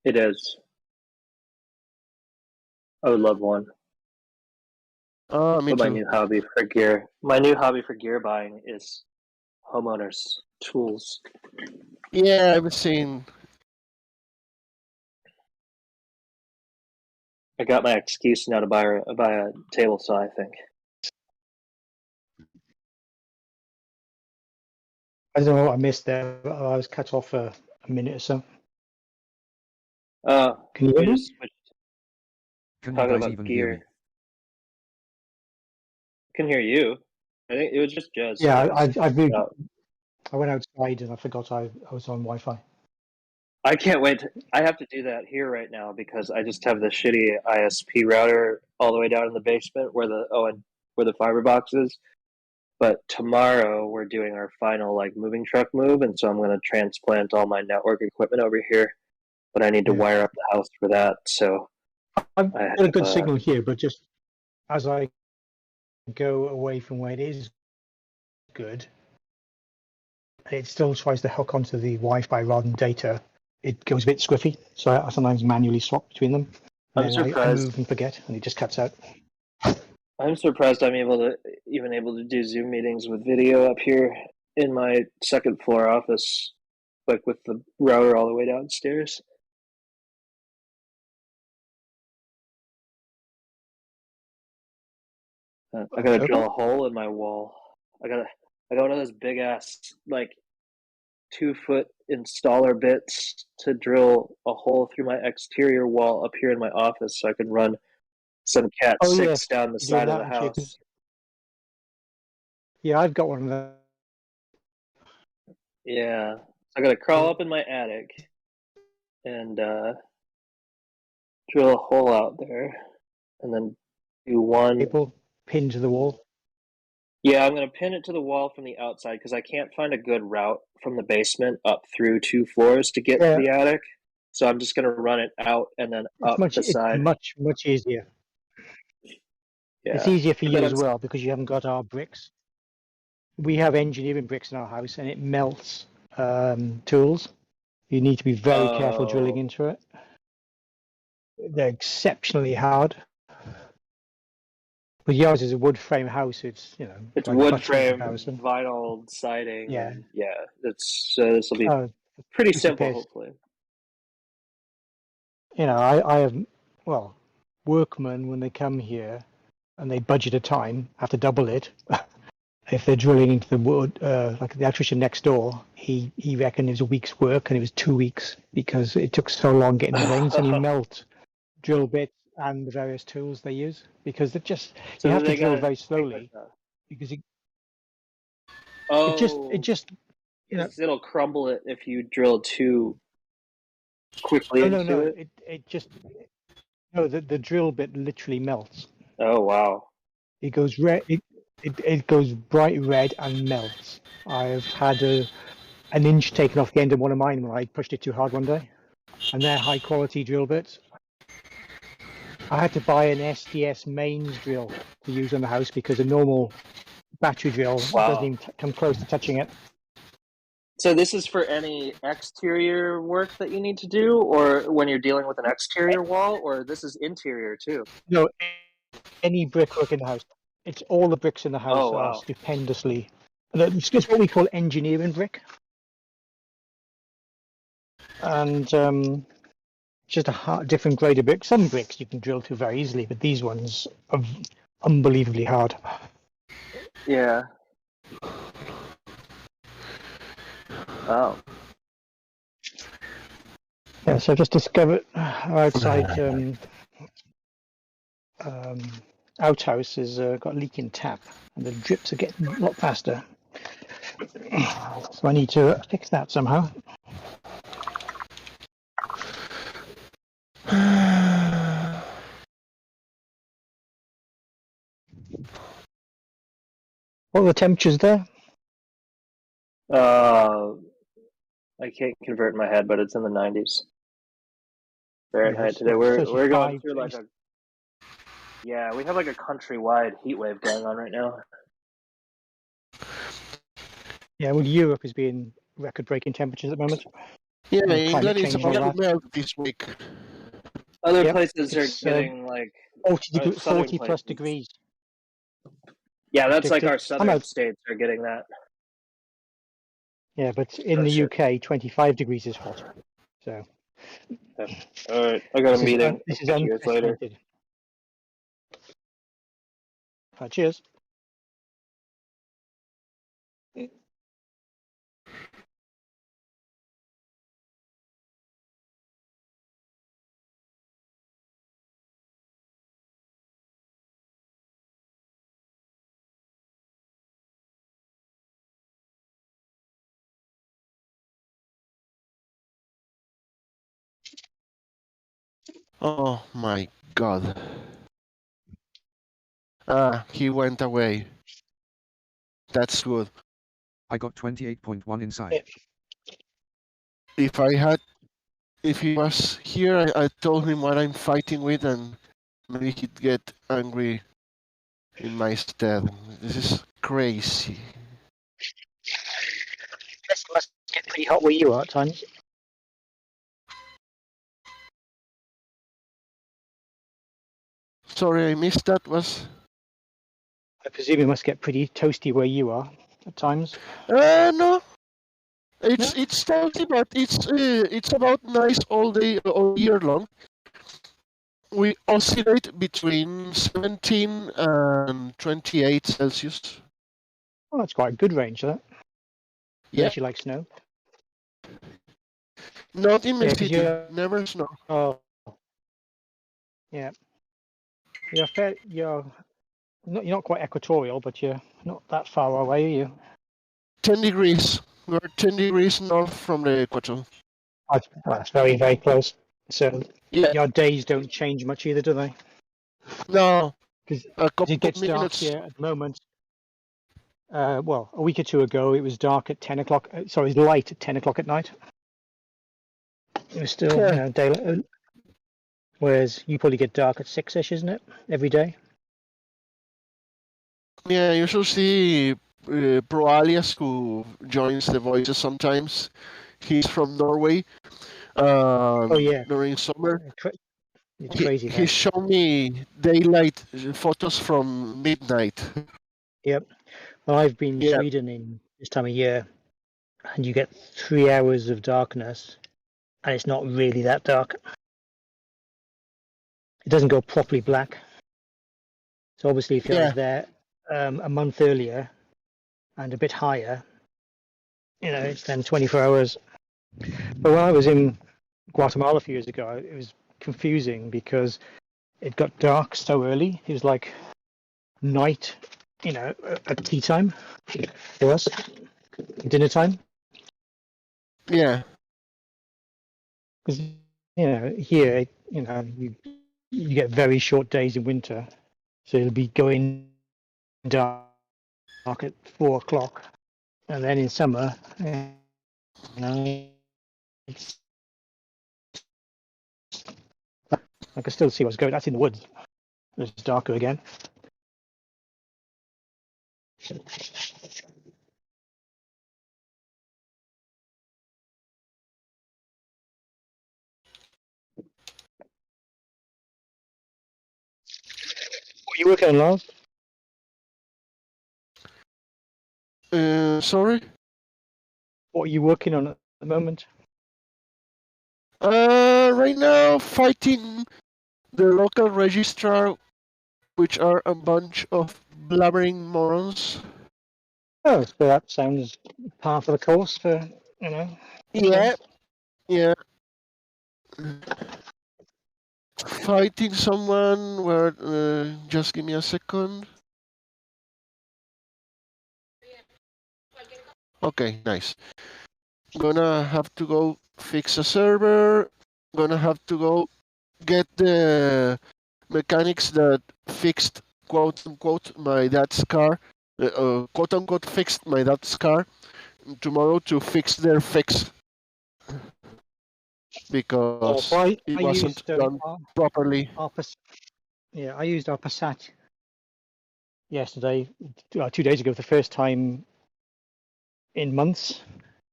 It is. I would love one. Me But my too. new hobby for gear. My new hobby for gear buying is homeowners tools. Yeah, I've seen. I got my excuse now to buy a table saw, I think. I don't know what I missed there. I was cut off for a minute or so. Can you We hear me? just switched Can you talking guys about even hear me? gear. Can hear you. I think it was just Joe's. Yeah, voice. I moved. No. I went outside and I forgot I was on Wi-Fi. I can't wait. I have to do that here right now because I just have the shitty ISP router all the way down in the basement where the fiber box is. But tomorrow we're doing our final moving truck move, and so I'm going to transplant all my network equipment over here. But I need to wire up the house for that. So I've I got a good signal here, but just as I go away from where it is good, it still tries to hook onto the Wi-Fi rather than data. It goes a bit squiffy, so I sometimes manually swap between them. I'm And then I surprised. move and forget, and it just cuts out. I'm surprised I'm able to do Zoom meetings with video up here in my second floor office, like with the router all the way downstairs. I gotta drill a hole in my wall. I got one of those big ass 2-foot installer bits to drill a hole through my exterior wall up here in my office so I can run some Cat 6 yes, down the you're doing side of that, the actually. house. Yeah, I've got one of them. Yeah. I gotta crawl up in my attic and drill a hole out there and then do one. People pinned to the wall. Yeah, I'm gonna pin it to the wall from the outside because I can't find a good route from the basement up through 2 floors to get to the attic. So I'm just gonna run it out and then up the side. It's much easier. Yeah. It's easier for you as well because you haven't got our bricks. We have engineering bricks in our house, and it melts tools. You need to be very careful drilling into it. They're exceptionally hard. But yours is a wood frame house. It's it's like wood frame, vinyl siding. Yeah, yeah. It's this will be pretty simple, hopefully. I have workmen when they come here and they budget a time have to double it. If they're drilling into the wood, like the electrician next door, he reckoned it was a week's work and it was 2 weeks because it took so long getting the veins and you melt drill bits and the various tools they use because they're just you have to drill very slowly because it just it'll crumble it if you drill too quickly into it. It just the drill bit literally melts. Oh wow! It goes red. It goes bright red and melts. I've had an inch taken off the end of one of mine when I pushed it too hard one day, and they're high quality drill bits. I had to buy an SDS mains drill to use on the house because a normal battery drill Wow. doesn't even come close to touching it. So this is for any exterior work that you need to do, or when you're dealing with an exterior wall, or this is interior too? No, any brickwork in the house. It's all the bricks in the house Oh, are wow. stupendously. It's just what we call engineering brick, and just a different grade of brick. Some bricks you can drill through very easily, but these ones are unbelievably hard. Yeah. Oh. Yeah, so I've just discovered our outside outhouse has got a leaking tap, and the drips are getting a lot faster. So I need to fix that somehow. What are the temperatures there? I can't convert in my head, but it's in the 90s Fahrenheit Yes, today. well, We're going 35, through like a we have like a countrywide heat wave going on right now. yeah. Well, Europe is being record-breaking temperatures at the moment. Yeah, And climate England is change and about all to that. melt this week. Other Yep, places are it's, getting like 40 southern 40 plus places. degrees. Yeah, that's like predicted. our I'm southern out. states are getting that. Yeah, but in Oh, the shit. UK, 25 degrees is hot. So All right, I got a meeting. this is I'll catch you guys later. unprecedented. Cheers. Oh my god. He went away. That's good. I got 28.1 inside. If he was here, I told him what I'm fighting with, and maybe he'd get angry in my stead. This is crazy. It must get pretty hot where you are at times. Sorry, I missed that. Was I presume it must get pretty toasty where you are at times. no. It's toasty, but it's about nice all day, all year long. We oscillate between 17 and 28 Celsius. Well, that's quite a good range, that. Yeah. Unless you like snow. Not in the Yeah, 'cause city. you're- Never snow. Oh, yeah. You're not quite equatorial, but you're not that far away, are you? 10 degrees. We're 10 degrees north from the equator. That's very, very close. So Yeah. your days don't change much either, do they? No. Because A couple it gets dark minutes. here at the moment. Well, a week or two ago, it was dark at 10 o'clock. Sorry, it was light at 10 o'clock at night. It was still daylight. Whereas you probably get dark at 6-ish, isn't it? Every day? Yeah, you should see Pro Alias, who joins the voices sometimes. He's from Norway. Oh, yeah. During summer. It's crazy. He showed me daylight photos from midnight. Yep. Well, I've been in Sweden in this time of year, and you get 3 hours of darkness, and it's not really that dark. It doesn't go properly black. So obviously, if I was there a month earlier and a bit higher, it's then 24 hours. But when I was in Guatemala a few years ago, it was confusing because it got dark so early. It was like night, at tea time for us, dinner time. Yeah. Because here, you get very short days in winter, so it'll be going dark at 4 o'clock, and then in summer, it's I can still see what's going. That's in the woods. It's darker again. What are you working on, Lars? Sorry? What are you working on at the moment? Right now, fighting the local registrar, which are a bunch of blabbering morons. Oh, so that sounds par for the course for, you know. Yeah, yeah. Fighting someone where, just give me a second. Okay, nice. Gonna have to go fix a server. Gonna have to go get the mechanics that fixed, quote unquote, my dad's car. Quote unquote, fixed my dad's car tomorrow to fix their fix. Because I it wasn't used done properly. I used our Passat yesterday, 2 days ago, for the first time in months,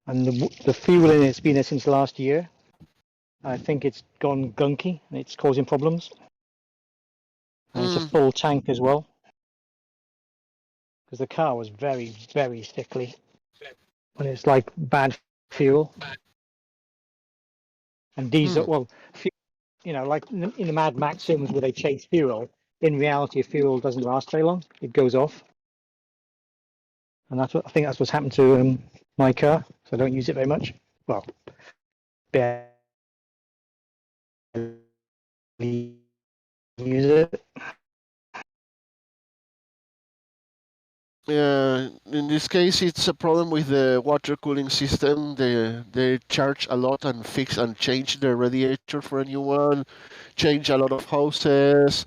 and the fuel in it's been there since last year. I think it's gone gunky and it's causing problems. And it's a full tank as well, because the car was very, very stickly, and it's like bad fuel and diesel. Well, you know, like in the Mad Max films where they chase fuel. In reality, fuel doesn't last very long; it goes off, and I think that's what's happened to my car. So I don't use it very much. Well, barely use it. In this case, it's a problem with the water cooling system. They charge a lot and fix and change the radiator for a new one, change a lot of hoses,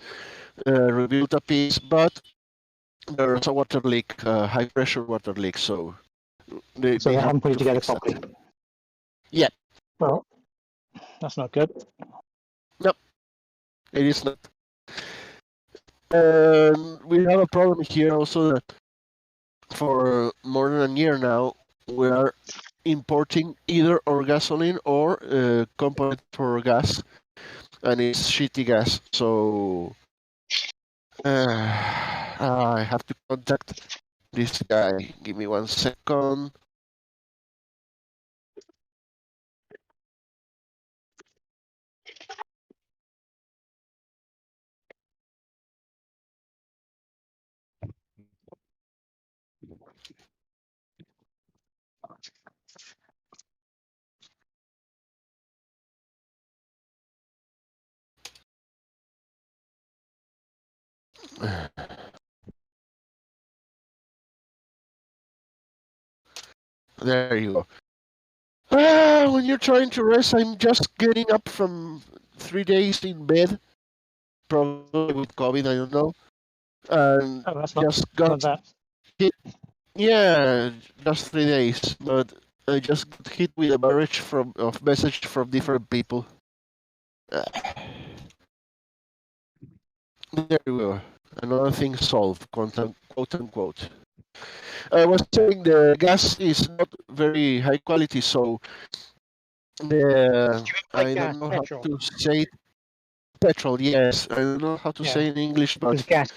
rebuild a piece, but there's a water leak, high pressure water leak, so they haven't put it together fix that. properly. Yeah. Well, that's not good. No, it is not. And we have a problem here also that for more than a year now, we are importing either our gasoline or component for gas, and it's shitty gas. So I have to contact this guy. Give me 1 second. There you go. When you're trying to rest, I'm just getting up from 3 days in bed, probably with COVID, I don't know, and That's just got hit. Yeah, just 3 days, but I just got hit with a barrage of messages from different people. There we go. Another thing solved, quote unquote. I was saying the gas is not very high quality, so I don't know petrol? how to say it. Petrol, yes. I don't know how to say in English, but because gas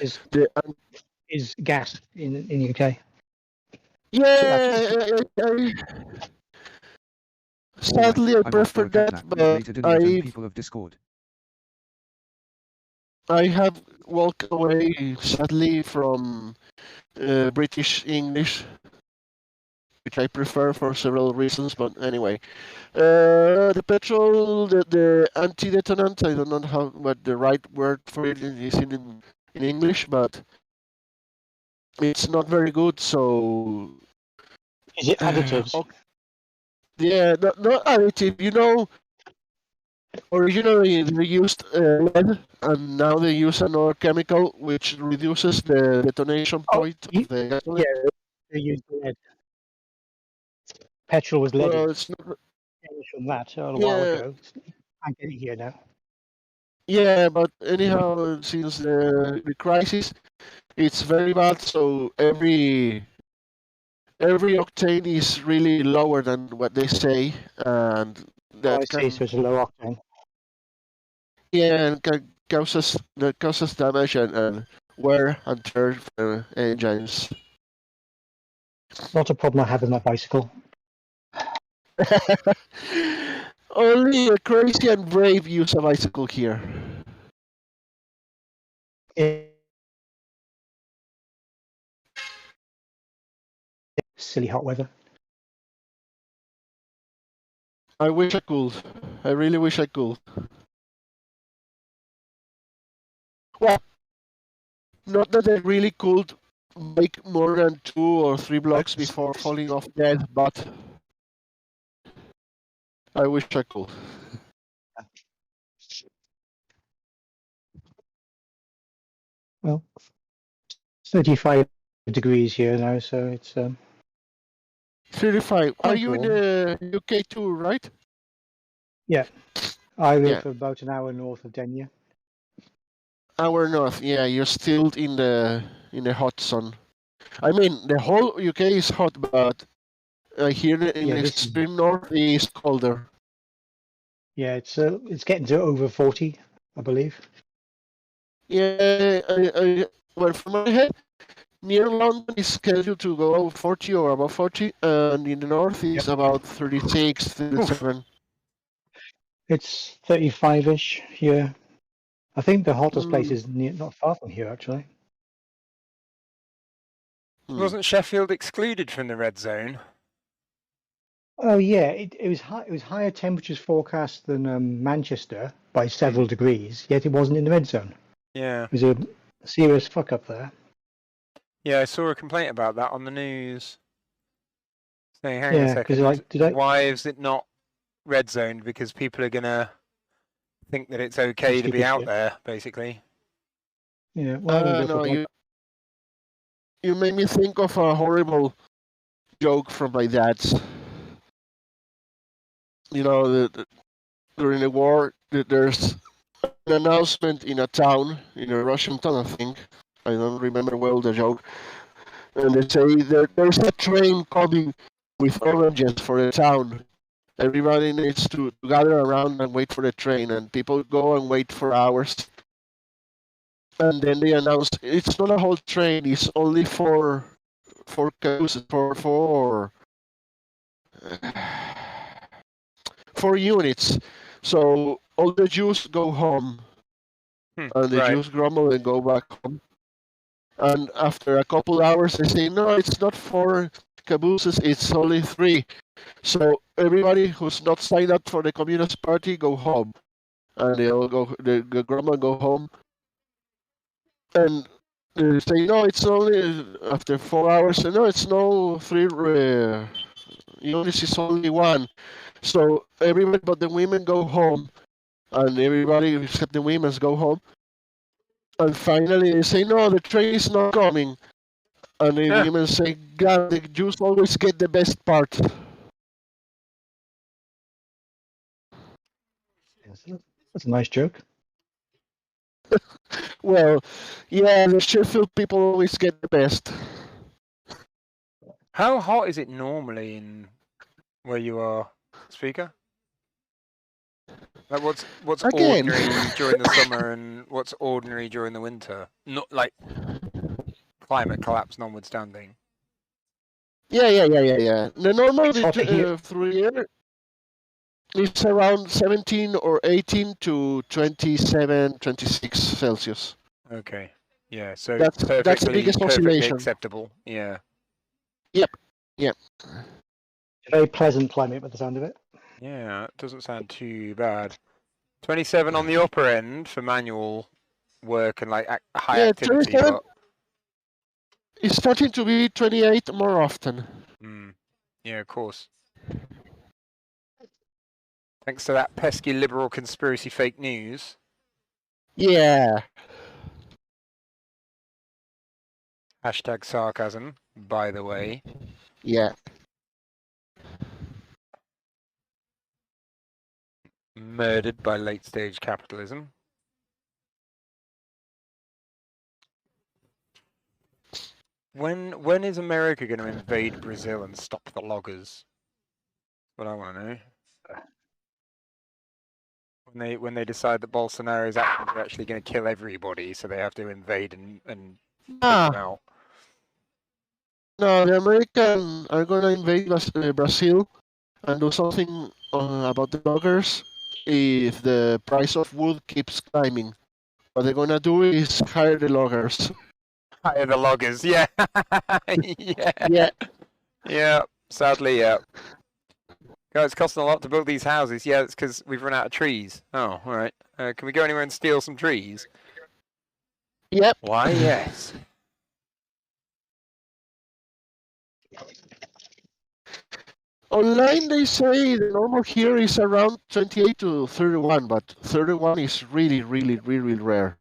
is gas in UK. Yeah, sadly I prefer that, but people of Discord. I have walked away sadly from British English, which I prefer for several reasons. But anyway, the petrol, the anti-detonant. I don't know what the right word for it is in English, but it's not very good. So is it additives? Yeah, not additive. You know, originally they used lead, and now they use another chemical which reduces the detonation point of the gasoline. Yeah, they used lead. Petrol was leaded. Well, it's not From that a while ago. I get it here now. Yeah, but anyhow, since the crisis, it's very bad. So every octane is really lower than what they say, and Oh, I that see. can So it's a low octane. and can causes damage and wear and tear for engines. Not a problem I have with my bicycle. Only a crazy and brave use a bicycle here. Yeah. Silly hot weather. I wish I could. I really wish I could. Well, not that I really could make more than 2 or 3 blocks before falling off dead, but I wish I could. Well, 35 degrees here now, so it's 35. Are quite you in warm. the UK too, right? I Yeah. live about an hour north of Denver. Hour north. Yeah, you're still in the hot sun. I mean, the whole UK is hot, but here in Yeah, the this is extreme north is colder. yeah, it's getting to over 40, I believe. Yeah, well, from my head, near London is scheduled to go 40 or above 40, and in the north is about 36, 37. It's 35-ish here. I think the hottest place Mm, is not far from here, actually. hmm. Wasn't Sheffield excluded from the red zone? Oh yeah, it was high. It was higher temperatures forecast than Manchester by several degrees. Yet it wasn't in the red zone. Yeah. It was a serious fuck up there. Yeah, I saw a complaint about that on the news. Saying, hang on a Yeah, because second, like, why is it not red zoned? Because people are gonna think that it's okay to be stupid out shit. there, basically. Yeah, well, I don't go No, for you made me think of a horrible joke from my dad's. You know, during the war, there's an announcement in a town, in a Russian town, I think. I don't remember well the joke. And they say there's a train coming with oranges for the town. Everybody needs to gather around and wait for the train, and people go and wait for hours. And then they announce it's not a whole train; it's only for cabooses, for units. So all the Jews go home, and the Right. Jews grumble and go back home. And after a couple hours, they say, no, it's not 4 cabooses; it's only 3. So everybody who's not signed up for the Communist Party go home, and they all go. The grandma go home, and they say no, it's only after 4 hours. No, it's no 3 units. It's only 1. So everybody but the women go home, and everybody except the women go home. And finally, they say no, the train is not coming. And the women say, God, the Jews always get the best part. That's a nice joke. Well, yeah, the Sheffield people always get the best. How hot is it normally in where you are, speaker? Like what's Again. ordinary during the summer and what's ordinary during the winter? Not like climate collapse notwithstanding. Yeah. The normal It's hotter here. through the year is around 17 or 18 to 27, 26 Celsius. Okay. Yeah, so That's the biggest perfectly oscillation. acceptable. Yeah. Yep. A very pleasant climate by the sound of it. Yeah, it doesn't sound too bad. 27 on the upper end for manual work and like high activity, 27 but is starting to be 28 more often. yeah, of course. Thanks to that pesky liberal conspiracy fake news. Yeah. Hashtag sarcasm, by the way. Yeah. Murdered by late stage capitalism. When is America going to invade Brazil and stop the loggers? What I want to know. When they decide that Bolsonaro's actions are actually going to kill everybody, so they have to invade and take them out. No, the Americans are gonna invade Brazil and do something about the loggers if the price of wood keeps climbing. What they're gonna do is hire the loggers. Hire the loggers, yeah. Yeah. Yeah, sadly, yeah. God, it's costing a lot to build these houses. Yeah, it's because we've run out of trees. Oh, all right. Can we go anywhere and steal some trees? Yep. Why, yes. Online they say the normal here is around 28 to 31, but 31 is really, really, really rare.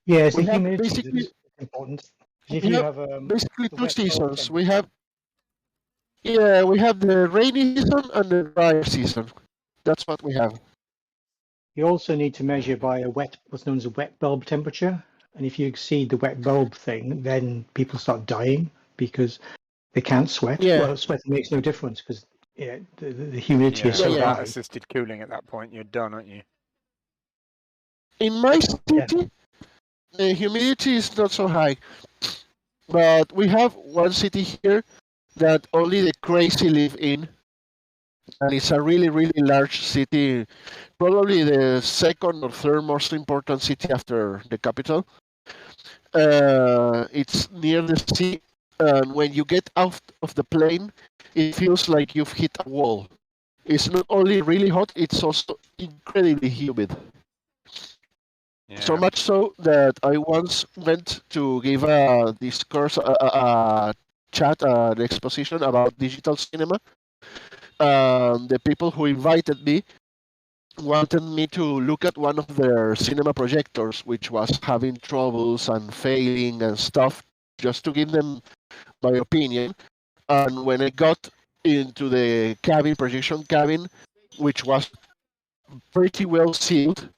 Yeah, it's We the have humidity basically- that's important. 'Cause if we you have have Basically the two wet bulb seasons. temperature. We have the rainy season and the dry season. That's what we have. You also need to measure by what's known as a wet bulb temperature. And if you exceed the wet bulb thing, then people start dying because they can't sweat. Yeah. Well, sweating makes no difference because the humidity is so Yeah. high. Assisted cooling at that point, you're done, aren't you? In my Yeah. city, the humidity is not so high, but we have one city here that only the crazy live in, and it's a really, really large city, probably the second or third most important city after the capital. It's near the sea, and when you get out of the plane, it feels like you've hit a wall. It's not only really hot, it's also incredibly humid. So much so that I once went to give a discourse, a chat, an exposition about digital cinema. The people who invited me wanted me to look at one of their cinema projectors, which was having troubles and failing and stuff, just to give them my opinion. And when I got into the projection cabin, which was pretty well sealed,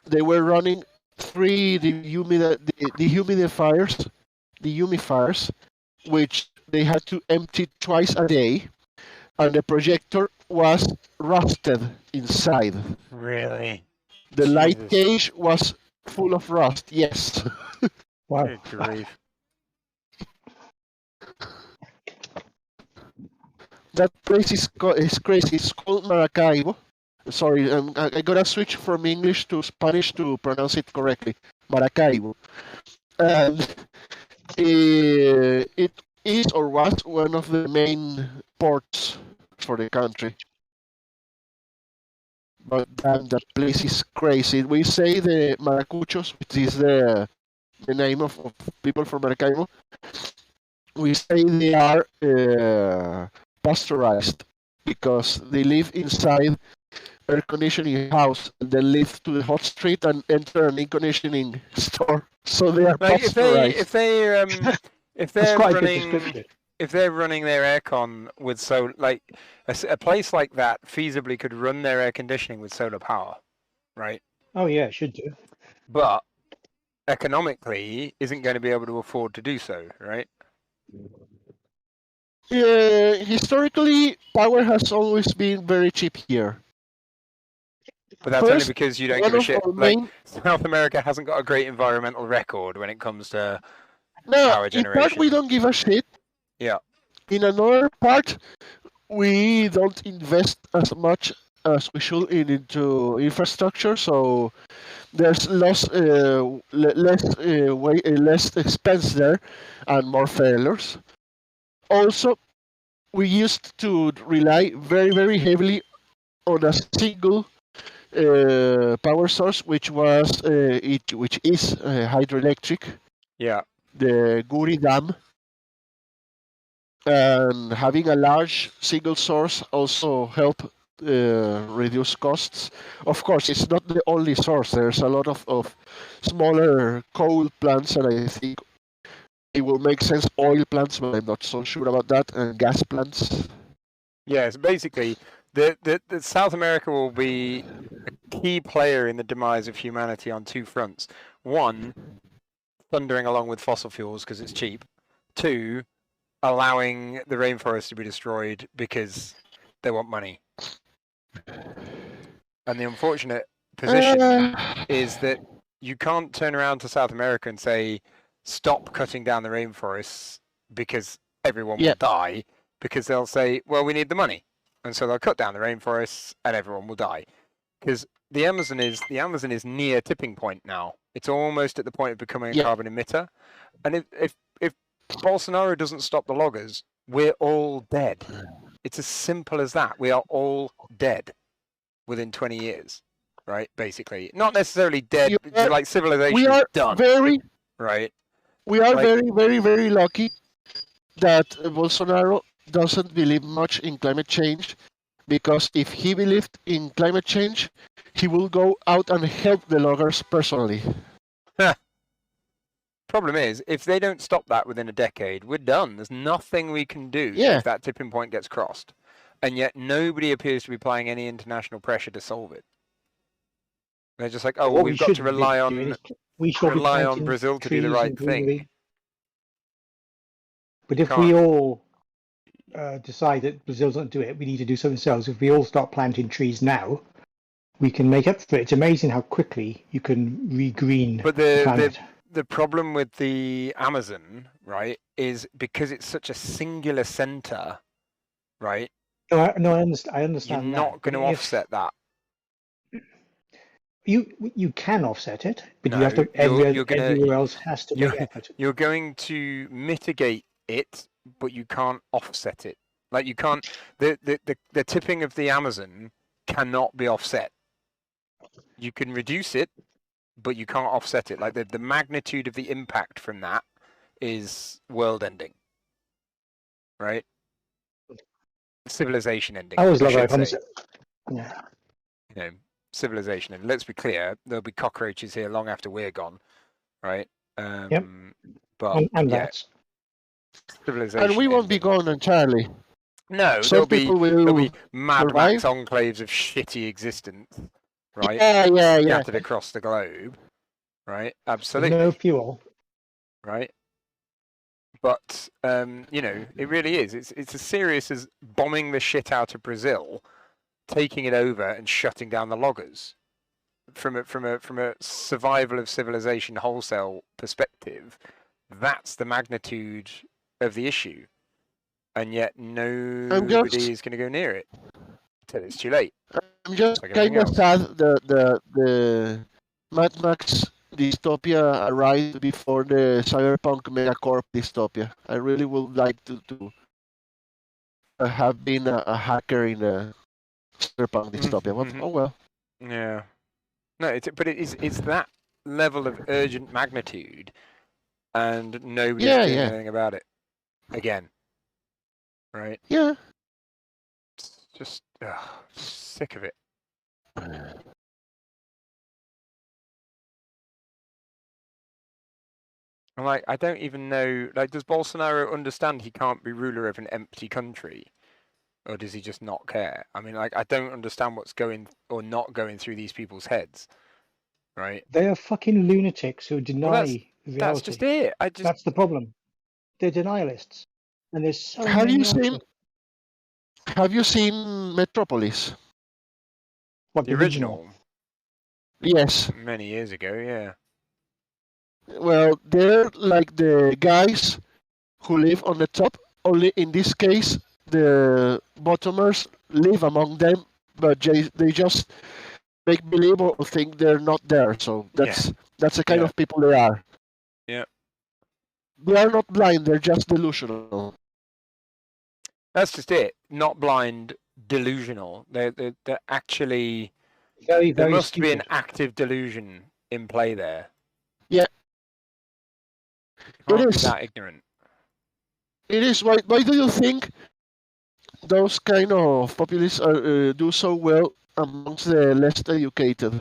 they were running 3 dehumidifiers, which they had to empty twice a day, and the projector was rusted inside. Really? The light Jesus. cage was full of rust. Yes. Wow. Good grief. That place is crazy. It's called Maracaibo. Sorry, I gotta switch from English to Spanish to pronounce it correctly. Maracaibo. And it is or was one of the main ports for the country. But damn, that place is crazy. We say the Maracuchos, which is the name of people from Maracaibo. We say they are pasteurized because they live inside air conditioning house and then live to the hot street and enter an air conditioning store. So they are Like pasteurized. if That's they're quite a good running description. if they're running their aircon with like a place like that feasibly could run their air conditioning with solar power, right? Oh yeah, it should do. But economically isn't going to be able to afford to do so, right? Historically, power has always been very cheap here. But that's only First, because you don't one give a of shit. our Like main- South America hasn't got a great environmental record when it comes to No, power in part we generation. don't give a shit. Yeah. In another part, we don't invest as much as we should into infrastructure, so there's less expense there and more failures. Also, we used to rely very, very heavily on a single power source, which is hydroelectric, Yeah. the Guri Dam. And having a large single source also help reduce costs. Of course, it's not the only source. There's a lot of smaller coal plants, and I think it will make sense oil plants, but I'm not so sure about that, and gas plants. Yes, basically, the South America will be a key player in the demise of humanity on two fronts. One, thundering along with fossil fuels because it's cheap. 2, allowing the rainforest to be destroyed because they want money. And the unfortunate position is that you can't turn around to South America and say, stop cutting down the rainforests because everyone will die, because they'll say, well, we need the money. And so they'll cut down the rainforests and everyone will die. Because the Amazon is near tipping point now. It's almost at the point of becoming a carbon emitter. And if Bolsonaro doesn't stop the loggers, we're all dead. It's as simple as that. We are all dead within 20 years, right? Basically, not necessarily dead, like civilization is done. Right. We are very, very, very lucky that Bolsonaro doesn't believe much in climate change, because if he believed in climate change, he will go out and help the loggers personally. Problem is, if they don't stop that within a decade, we're done. There's nothing we can do if that tipping point gets crossed. And yet nobody appears to be applying any international pressure to solve it. They're just like, oh, well, we've got to rely on Brazil to do the right thing. But if we all decide that Brazil doesn't do it, we need to do something ourselves. If we all start planting trees now, we can make up for it. It's amazing how quickly you can regreen the planet. The problem with the Amazon, right, is because it's such a singular center, right? No, I understand. You're not going to offset that. You can offset it, but you have to. Everywhere else has to make effort. You're going to mitigate it, but you can't offset it. Like you can't. The tipping of the Amazon cannot be offset. You can reduce it, but you can't offset it. Like the magnitude of the impact from that is world-ending, right? Civilization-ending. I always love that concept. Yeah. You know, civilization. And let's be clear, there'll be cockroaches here long after we're gone, right? Yep. But and that's civilization. And we won't be gone entirely. No, there'll be Mad Max enclaves of shitty existence, right? Yeah. Scattered across the globe, right? Absolutely. No fuel, right? But you know, it really is. It's as serious as bombing the shit out of Brazil, taking it over and shutting down the loggers. From a survival of civilization wholesale perspective, that's the magnitude of the issue, and yet nobody is going to go near it until it's too late. I'm just kind of sad the Mad Max dystopia arrived before the Cyberpunk Megacorp dystopia. I really would like to have been a hacker in a Cyberpunk dystopia. But, oh well. Yeah. No, it's that level of urgent magnitude, and nobody's doing anything about it. Again. Right? Yeah. It's just sick of it. I'm like, I don't even know. Like, does Bolsonaro understand he can't be ruler of an empty country? Or does he just not care? I mean, like, I don't understand what's going or not going through these people's heads, right? They are fucking lunatics who deny reality. That's just it. That's the problem. They're denialists, and there's so. Have you seen Metropolis? What, the original? Yes. Many years ago, yeah. Well, they're like the guys who live on the top. Only in this case, the bottomers live among them, but they just make believe or think they're not there. So that's the kind of people they are. Yeah. They are not blind, they're just delusional. That's just it. Not blind, delusional. They're actually... Very, very there must stupid. be an active delusion in play there. Yeah. Can't It be is. that ignorant. It is. Why do you think those kind of populists do so well amongst the less educated?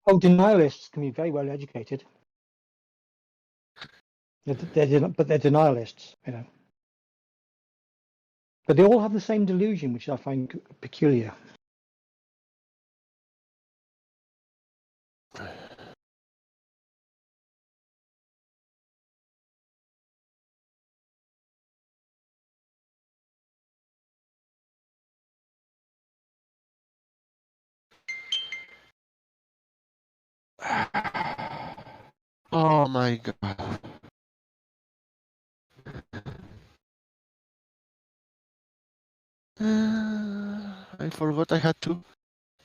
Oh, denialists can be very well educated. But they're denialists, you know. But they all have the same delusion, which I find peculiar. Oh my god. I forgot I had to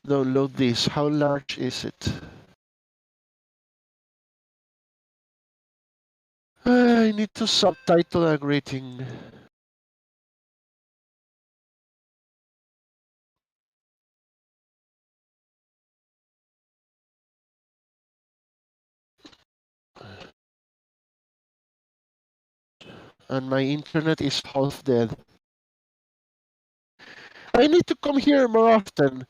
download this. How large is it? I need to subtitle a greeting. And my internet is half dead. I need to come here more often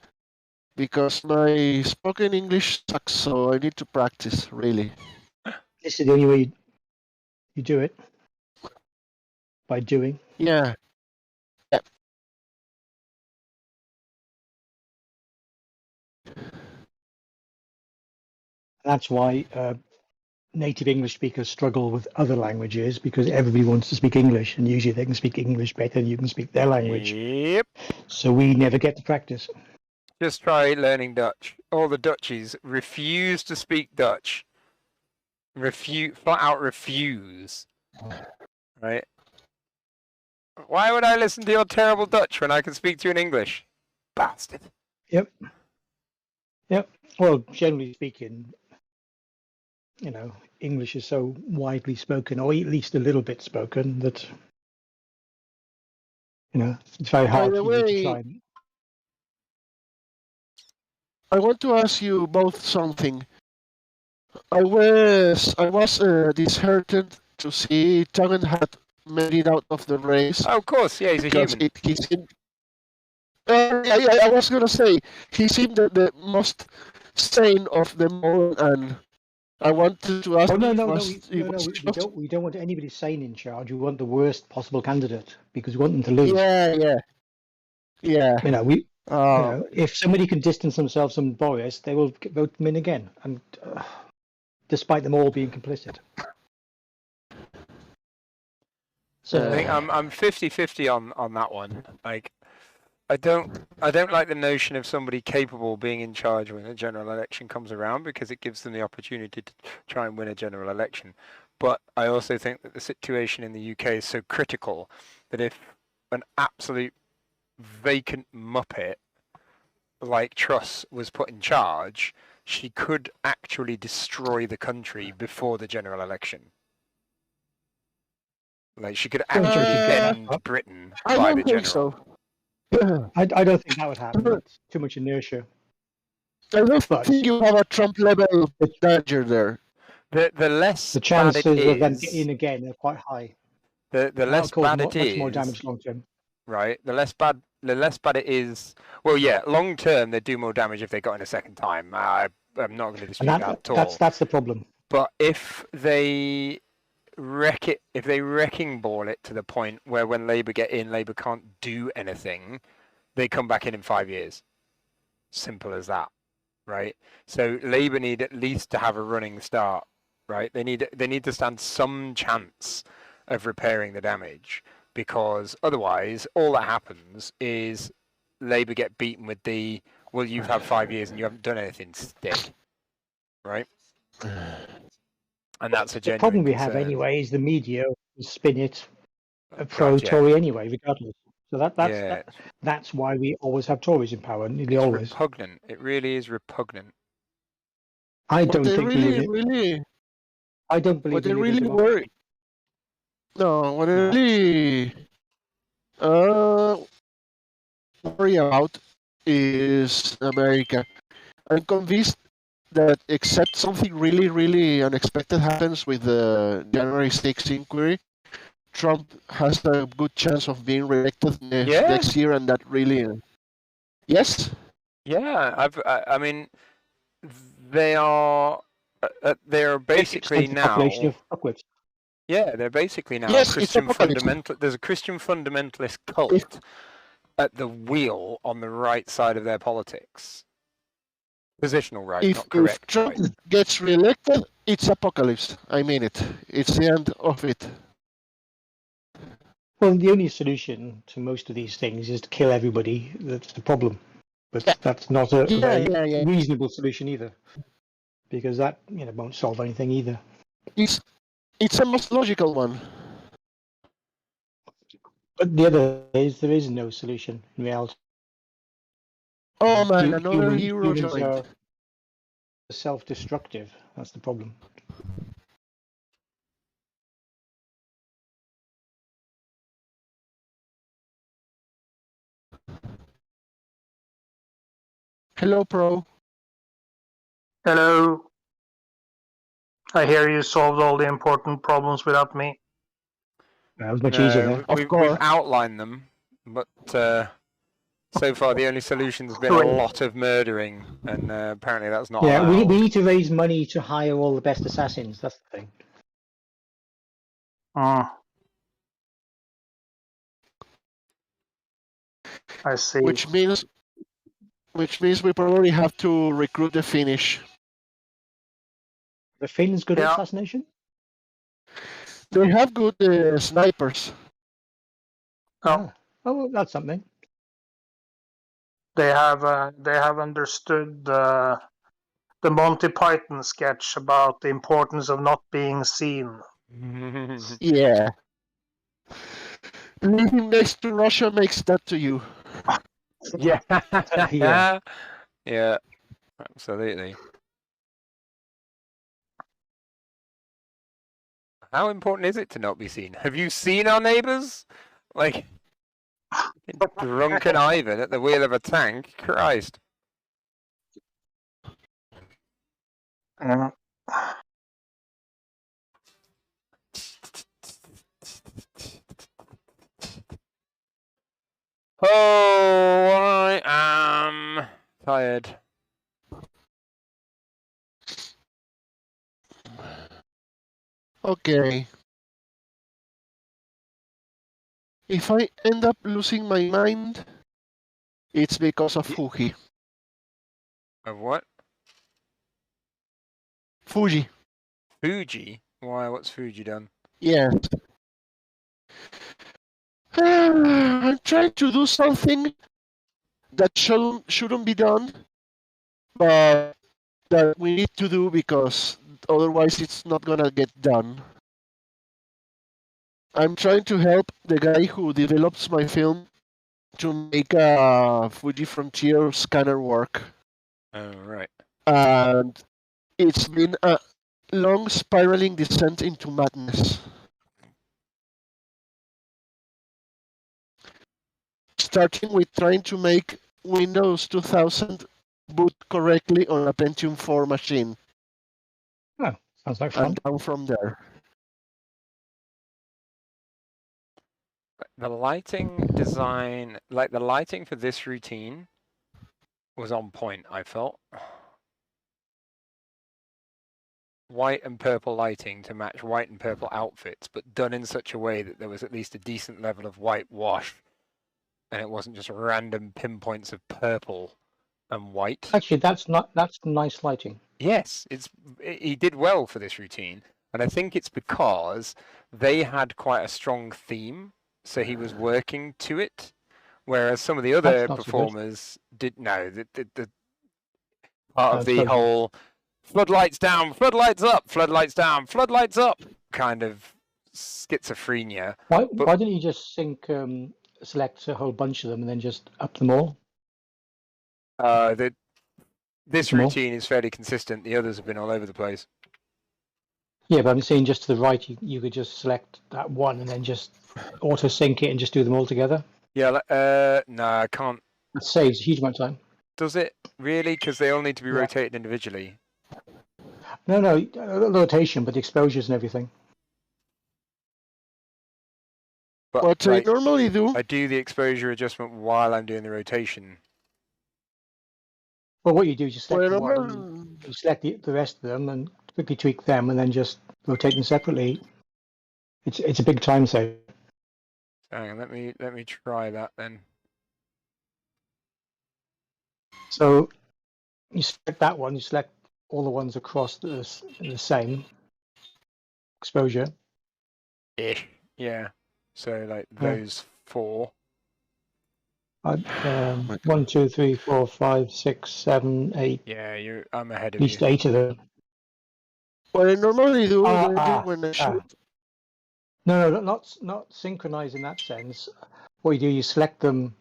because my spoken English sucks, so I need to practice, really. This is the only way you do it, by doing. Yeah. That's why native English speakers struggle with other languages, because everybody wants to speak English, and usually they can speak English better than you can speak their language. Yep. So we never get to practice. Just try learning Dutch. All the Dutchies refuse to speak Dutch. Flat out refuse. Right? Why would I listen to your terrible Dutch when I can speak to you in English? Bastard. Yep. Well, generally speaking, you know, English is so widely spoken, or at least a little bit spoken, that, you know, it's very hard the for you to way- try and... I want to ask you both something. I was disheartened to see Tungen had made it out of the race. Oh, of course, yeah, he's a because human. he seemed. I was gonna say he seemed the most sane of them all, and I wanted to ask. Oh, no, him no, no, was- we was just- we don't want anybody sane in charge. We want the worst possible candidate, because we want them to lose. Yeah. You know, you Uh, know, if somebody can distance themselves from Boris, they will vote them in again, and despite them all being complicit. So I think I'm 50-50 on that one. Like, I don't like the notion of somebody capable being in charge when a general election comes around, because it gives them the opportunity to try and win a general election. But I also think that the situation in the UK is so critical that if an absolute vacant muppet like Truss was put in charge, she could actually destroy the country before the general election. Like, she could actually bend Britain I by don't the think general. so. I don't think that would happen. That's too much inertia. I don't But- think you have a Trump level danger there. The less The bad it chances of them is, getting in again are quite high. the That'll less cause bad it much more is, damage long term. right? The less bad it is. Well, yeah, long term they do more damage if they got in a second time. I'm not going to dispute And that at all. that's the problem. But if they wrecking ball it to the point where when Labour get in, Labour can't do anything, they come back in 5 years. Simple as that, right? So Labour need at least to have a running start, right? They need to stand some chance of repairing the damage, because otherwise all that happens is Labour get beaten with the, well, you've had 5 years and you haven't done anything stick, right? And that's a The genuine problem we have concern. anyway is the media will spin it yeah. pro-Tory anyway, regardless. So Yeah. that's why we always have Tories in power, nearly It's always. repugnant. It really is repugnant. I But don't they think really, I don't believe what they we live in really democracy. worry. No, what they No. really worry about is America. I'm convinced that except something really, really unexpected happens with the January 6th inquiry, Trump has a good chance of being reelected next year, and that really. Yes? Yeah, I mean, they are basically It's a now. population of fuckwits. Yeah, they're basically now Yes, it's Christian apocalypse. fundamental. There's a Christian fundamentalist cult at the wheel on the right side of their politics. Positional right, If not correct. Trump right. gets reelected, it's apocalypse. I mean it. It's the end of it. Well, the only solution to most of these things is to kill everybody. That's the problem. But Yeah. that's not a Yeah, very yeah. reasonable solution either, because that won't solve anything either. It's a most logical one. But the other is there is no solution in reality. Oh man, another Humans Eurojoint. are self-destructive. That's the problem. Hello, Pro. Hello. I hear you solved all the important problems without me. That was much easier there. Of we've course. outlined them, but so far the only solution has been a Right. lot of murdering, and apparently that's not Yeah, allowed. we need to raise money to hire all the best assassins. That's the thing. I see. Which means we probably have to recruit the Finnish. The Finns good Yeah. at assassination? They have good snipers. Oh. Ah. Oh, well, that's something. They have understood the Monty Python sketch about the importance of not being seen. Yeah. Living next to Russia makes that to you. Yeah. Yeah. Yeah. Absolutely. How important is it to not be seen? Have you seen our neighbours? Like, drunken Ivan at the wheel of a tank? Christ. Yeah. Oh, I am tired. Okay. If I end up losing my mind, it's because of Fuji. Of what? Fuji. Fuji? Why? What's Fuji done? Yes. I'm trying to do something that shouldn't be done, but that we need to do because otherwise it's not gonna get done. I'm trying to help the guy who develops my film to make a Fuji Frontier scanner work. Oh, right. And it's been a long spiraling descent into madness. Starting with trying to make Windows 2000 boot correctly on a Pentium 4 machine, Oh, sounds like fun. and down from there. The lighting design, like the lighting for this routine, was on point, I felt. White and purple lighting to match white and purple outfits, but done in such a way that there was at least a decent level of white wash, and it wasn't just random pinpoints of purple and white. Actually, that's nice lighting. Yes, he did well for this routine, and I think it's because they had quite a strong theme, so he was working to it, whereas some of the other That's not so good. performers did no. The part of the totally. whole floodlights down, floodlights up, floodlights down, floodlights up kind of schizophrenia. Why But- why didn't you just select a whole bunch of them and then just up them all? This Some more? routine is fairly consistent. The others have been all over the place. Yeah, but I'm saying just to the right, you could just select that one and then just auto sync it and just do them all together. Yeah, no, I can't. It saves a huge amount of time. Does it really? Because they all need to be Yeah. rotated individually. No, rotation, but the exposures and everything. But What like, I normally do, I do the exposure adjustment while I'm doing the rotation. Well, what you do is you select well, one, you select the rest of them, and quickly tweak them, and then just rotate them separately. It's a big time save. Hang on, let me try that then. So you select that one, you select all the ones across the same exposure. Ish. Yeah. So like Yeah. those four. 1, 2, 3, 4, 5, 6, 7, 8. Yeah, I'm ahead At of least you. 8 of them. What I normally do Ah, when I ah. shoot. No, not synchronize in that sense. What you do, you select them,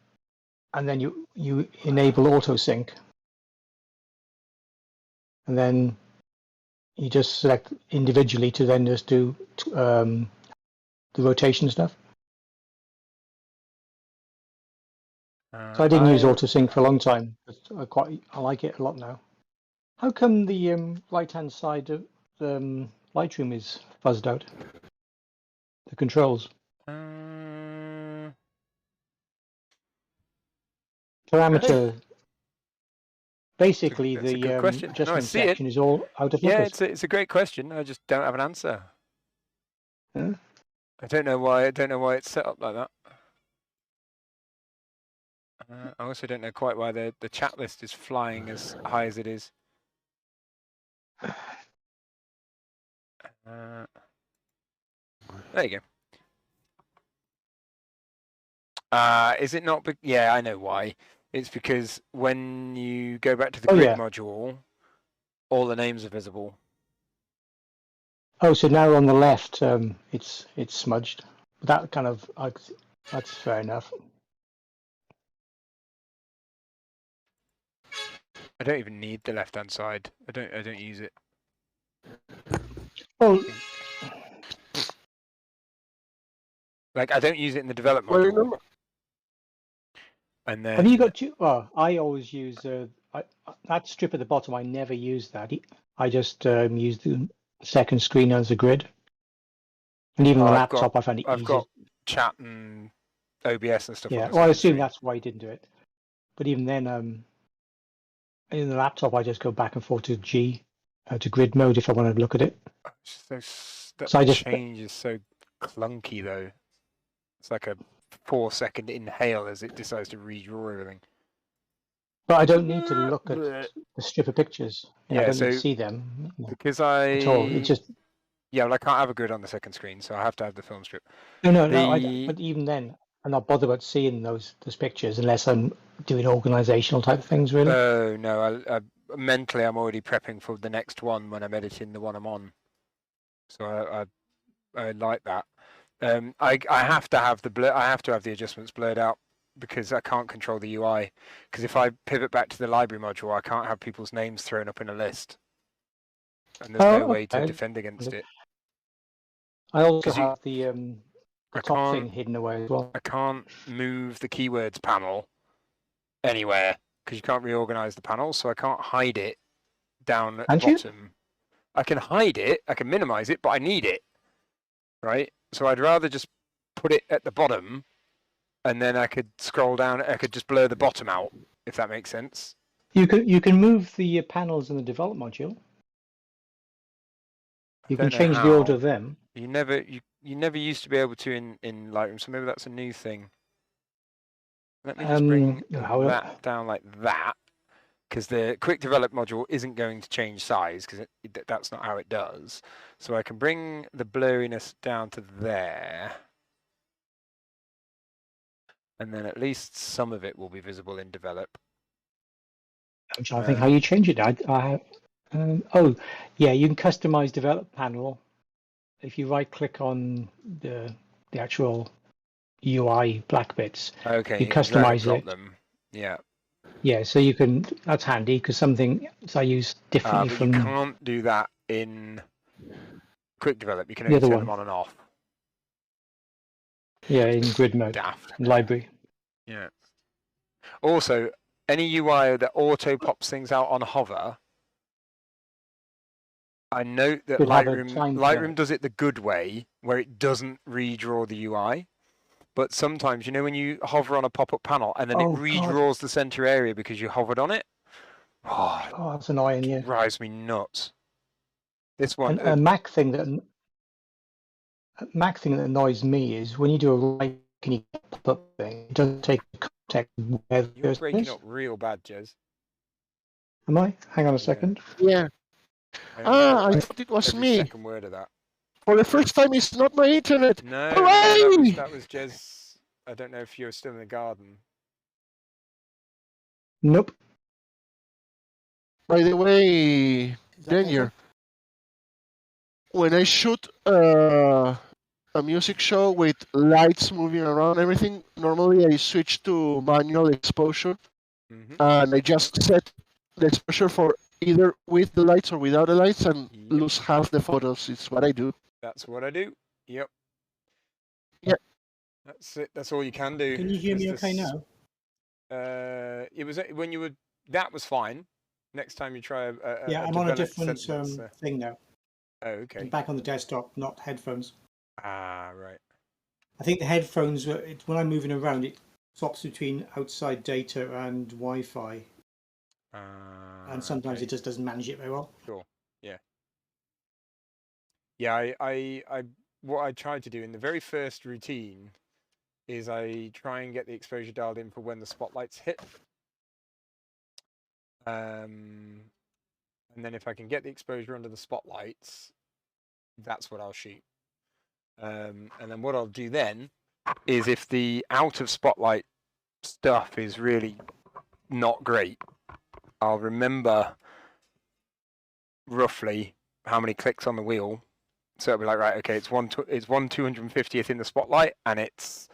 and then you enable auto sync, and then you just select individually to then just do the rotation stuff. So I didn't use auto sync for a long time. But I like it a lot now. How come the right hand side of the Lightroom is fuzzed out? The controls. Parameter. Basically, That's a the good question. No, I adjustment see it. section is all out of Yeah, focus. it's a great question. I just don't have an answer. Huh? I don't know why. I don't know why it's set up like that. I also don't know quite why the chat list is flying as high as it is. There you go. Is it not? Yeah, I know why. It's because when you go back to the grid module, all the names are visible. Oh, so now on the left, it's smudged. That kind of that's fair enough. I don't even need the left-hand side. I don't use it. Well, like I don't use it in the develop Well, module. remember, And then have you got two? Well, I always use that strip at the bottom. I never use that. I just use the second screen as a grid. And even the laptop, I find it I've easy. got chat and OBS and stuff. Yeah, on the well, I second assume screen. that's why you didn't do it. But even then, in the laptop, I just go back and forth to to grid mode if I want to look at it. That So I just change is so clunky though. It's like a 4-second inhale as it decides to redraw everything. But I don't need to look at the strip of pictures. Yeah, I don't so need to see them because at all. It just well, I can't have a grid on the second screen, so I have to have the film strip. no. But even then, I'm not bothered about seeing those pictures unless I'm doing organizational type of things. Really. Oh no, I mentally I'm already prepping for the next one when I'm editing the one I'm on. So I like that. I have to have I have to have the adjustments blurred out because I can't control the UI. Because if I pivot back to the library module, I can't have people's names thrown up in a list, and there's no way to defend against it. I also have the top thing hidden away as well. I can't move the keywords panel anywhere because you can't reorganize the panel, so I can't hide it down at the bottom. I can hide it, I can minimize it, but I need it, right? So I'd rather just put it at the bottom, and then I could scroll down. I could just blur the bottom out, if that makes sense. You can move the panels in the develop module. You can change the order of them. You never used to be able to in Lightroom, so maybe that's a new thing. Let me just bring that down like that, because the quick develop module isn't going to change size, because that's not how it does. So I can bring the blurriness down to there. And then at least some of it will be visible in develop. I'm trying to think how you change it. Oh, yeah, you can customize develop panel. If you right click on the actual UI black bits, okay, you customize it. Them. Yeah. Yeah, so you can. That's handy because something I use differently but from. You can't do that in quick develop. You can only turn them on and off. Yeah, in grid mode. Daft. Library. Yeah. Also, any UI that auto pops things out on hover. I note that Lightroom does it the good way, where it doesn't redraw the UI. But sometimes, you know, when you hover on a pop-up panel and then it redraws the center area because you hovered on it. Oh, that's annoying. Yeah. Drives me nuts. This one. A Mac thing that annoys me is when you do a right pop-up thing, it doesn't take context. You're breaking up real bad, Jez. Am I? Hang on a second. Yeah. I thought it was me. Second word of that. For the first time, it's not my internet. No, that was Jez. I don't know if you're still in the garden. Nope. By the way, Daniel, when I shoot a music show with lights moving around and everything, normally I switch to manual exposure Hmm. and I just set the exposure for either with the lights or without the lights and Yep. lose half the photos. It's what I do. That's what I do. Yep. Yeah. That's it. That's all you can do. Can you hear 'cause me okay this- now? It was when you were. That was fine. Next time you try Yeah, I'm on a developed different sentence, thing now. oh, I'm okay. back on the desktop, not headphones. Ah, right. I think the headphones, when I'm moving around, it swaps between outside data and Wi-Fi, and sometimes Okay. it just doesn't manage it very well. Sure. Yeah. Yeah. What I tried to do in the very first routine is I try and get the exposure dialed in for when the spotlights hit. And then if I can get the exposure under the spotlights, that's what I'll shoot. And then what I'll do then is if the out of spotlight stuff is really not great, I'll remember roughly how many clicks on the wheel. So it'll be like, right, okay, it's 1/250th in the spotlight and it's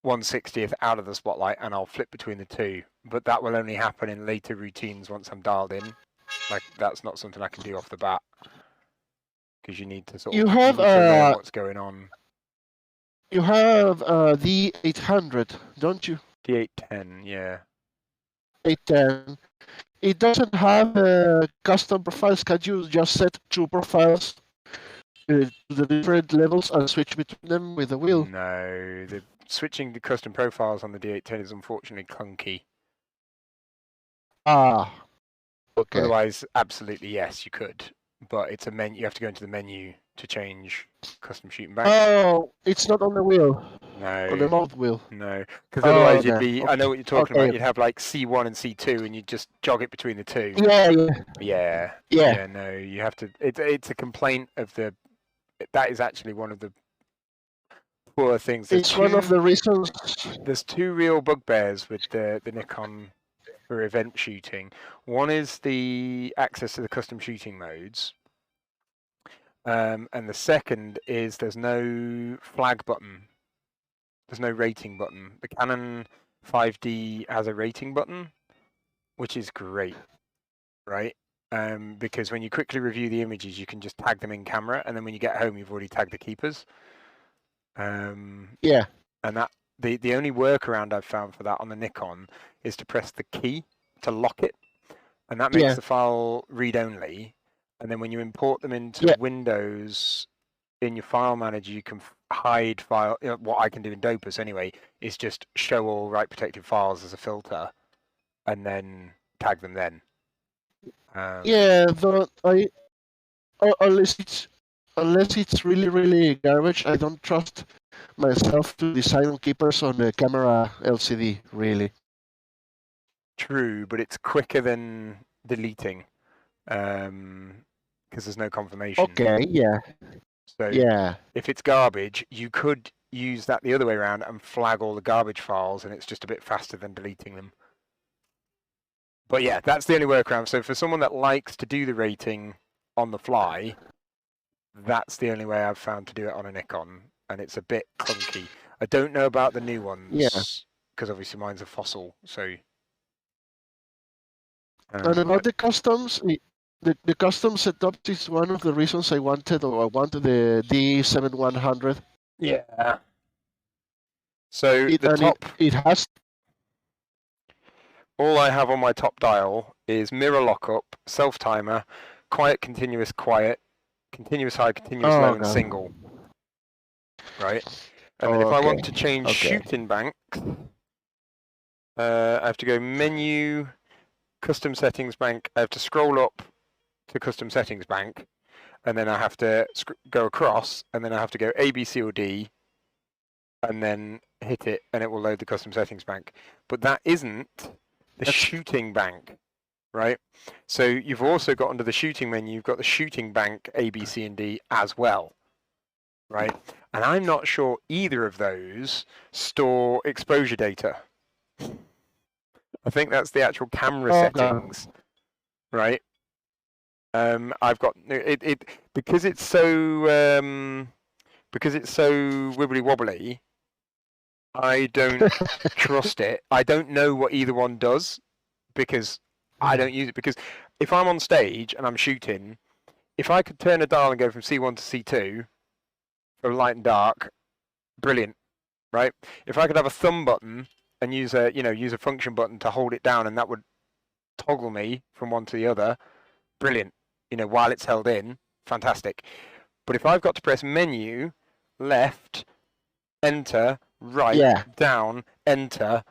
1/60th out of the spotlight, and I'll flip between the two. But that will only happen in later routines once I'm dialed in. Like, that's not something I can do off the bat because you need to sort of You have learn what's going on. You have the 800, don't you? D810, yeah. 810. It doesn't have custom profiles. Can you just set two profiles to the different levels and switch between them with the wheel? No, the switching to custom profiles on the D810 is unfortunately clunky. Ah, okay. Otherwise, absolutely yes, you could, but it's a menu. You have to go into the menu to change custom shooting bank. Oh, it's not on the wheel. On the No, mouth wheel. no, because otherwise you'd okay. be. I know what you're talking Okay. about. You'd have like C1 and C2, and you'd just jog it between the two. Yeah, yeah. Yeah, Yeah. yeah. No, you have to. It's a complaint of the. That is actually one of the poor things. It's one of the reasons. There's two real bugbears with the Nikon for event shooting. One is the access to the custom shooting modes, and the second is there's no flag button. There's no rating button. The Canon 5D has a rating button, which is great, right? Because when you quickly review the images, you can just tag them in camera, and then when you get home, you've already tagged the keepers. Yeah. And that the only workaround I've found for that on the Nikon is to press the key to lock it, and that makes Yeah. the file read only. And then when you import them into Windows in your file manager, you can hide file. What I can do in Dopus anyway is just show all write protected files as a filter, and then tag them then. Yeah, though unless it's really really garbage, I don't trust myself to design keepers on the camera LCD. Really. True, but it's quicker than deleting, because there's no confirmation. Okay. Yeah. So Yeah. if it's garbage, you could use that the other way around and flag all the garbage files, and it's just a bit faster than deleting them. But yeah, that's the only workaround. So for someone that likes to do the rating on the fly, that's the only way I've found to do it on a Nikon, and it's a bit clunky. I don't know about the new ones, because obviously mine's a Fossil. So. And about the customs, the custom setup is one of the reasons I wanted the D7100. Yeah. So the top. It has. All I have on my top dial is mirror lockup, self timer, quiet, continuous, quiet, continuous high, continuous low, and single. Right? And then if I want to change shooting banks, I have to go menu, custom settings bank. I have to scroll up to custom settings bank, and then I have to go across, and then I have to go A, B, C, or D, and then hit it, and it will load the custom settings bank. But that isn't the shooting bank, right? So you've also got under the shooting menu, you've got the shooting bank A, B, C, and D as well, right? And I'm not sure either of those store exposure data. I think that's the actual camera settings, right? I've got it because it's so wibbly wobbly. I don't trust it. I don't know what either one does because I don't use it. Because if I'm on stage and I'm shooting, if I could turn a dial and go from C1 to C2 for light and dark, brilliant, right? If I could have a thumb button and use a function button to hold it down, and that would toggle me from one to the other, brilliant. While it's held in, fantastic. But if I've got to press menu, left, enter, right, down, enter.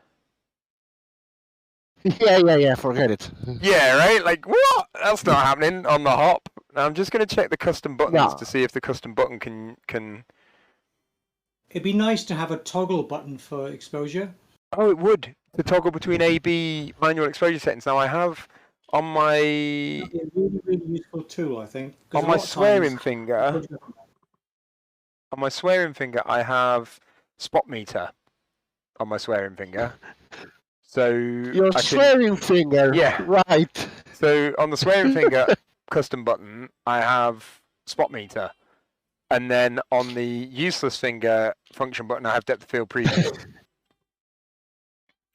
Yeah, forget it. Yeah, right? Like, what? That's not happening on the hop. Now, I'm just going to check the custom buttons to see if the custom button can... It'd be nice to have a toggle button for exposure. Oh, it would. To toggle between A/B manual exposure settings. Now, I have on my... That'd be a really, really useful tool, I think. On my swearing finger... On my swearing finger, I have spot meter on my swearing finger. So your swearing finger, yeah, right? So on the swearing finger custom button, I have spot meter, and then on the useless finger function button, I have depth of field preview.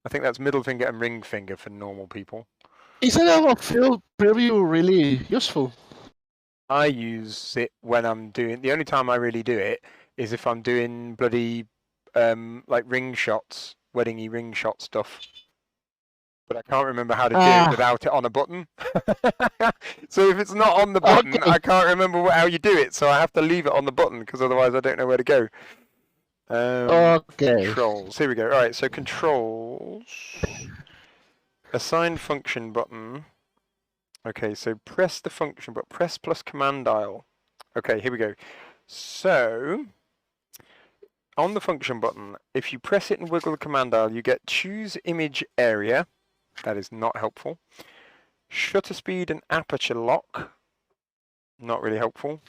I think that's middle finger and ring finger for normal people. Isn't a field preview really useful? I use it when I'm doing. The only time I really do it is if I'm doing bloody like ring shots, wedding-y ring shot stuff. But I can't remember how to do it without it on a button. So if it's not on the button, I can't remember how you do it. So I have to leave it on the button because otherwise I don't know where to go. Controls. Here we go. All right. So controls. Assign function button. Okay. So press the function, but press plus command dial. Okay. Here we go. So on the function button, if you press it and wiggle the command dial, you get choose image area. That is not helpful. Shutter speed and aperture lock. Not really helpful.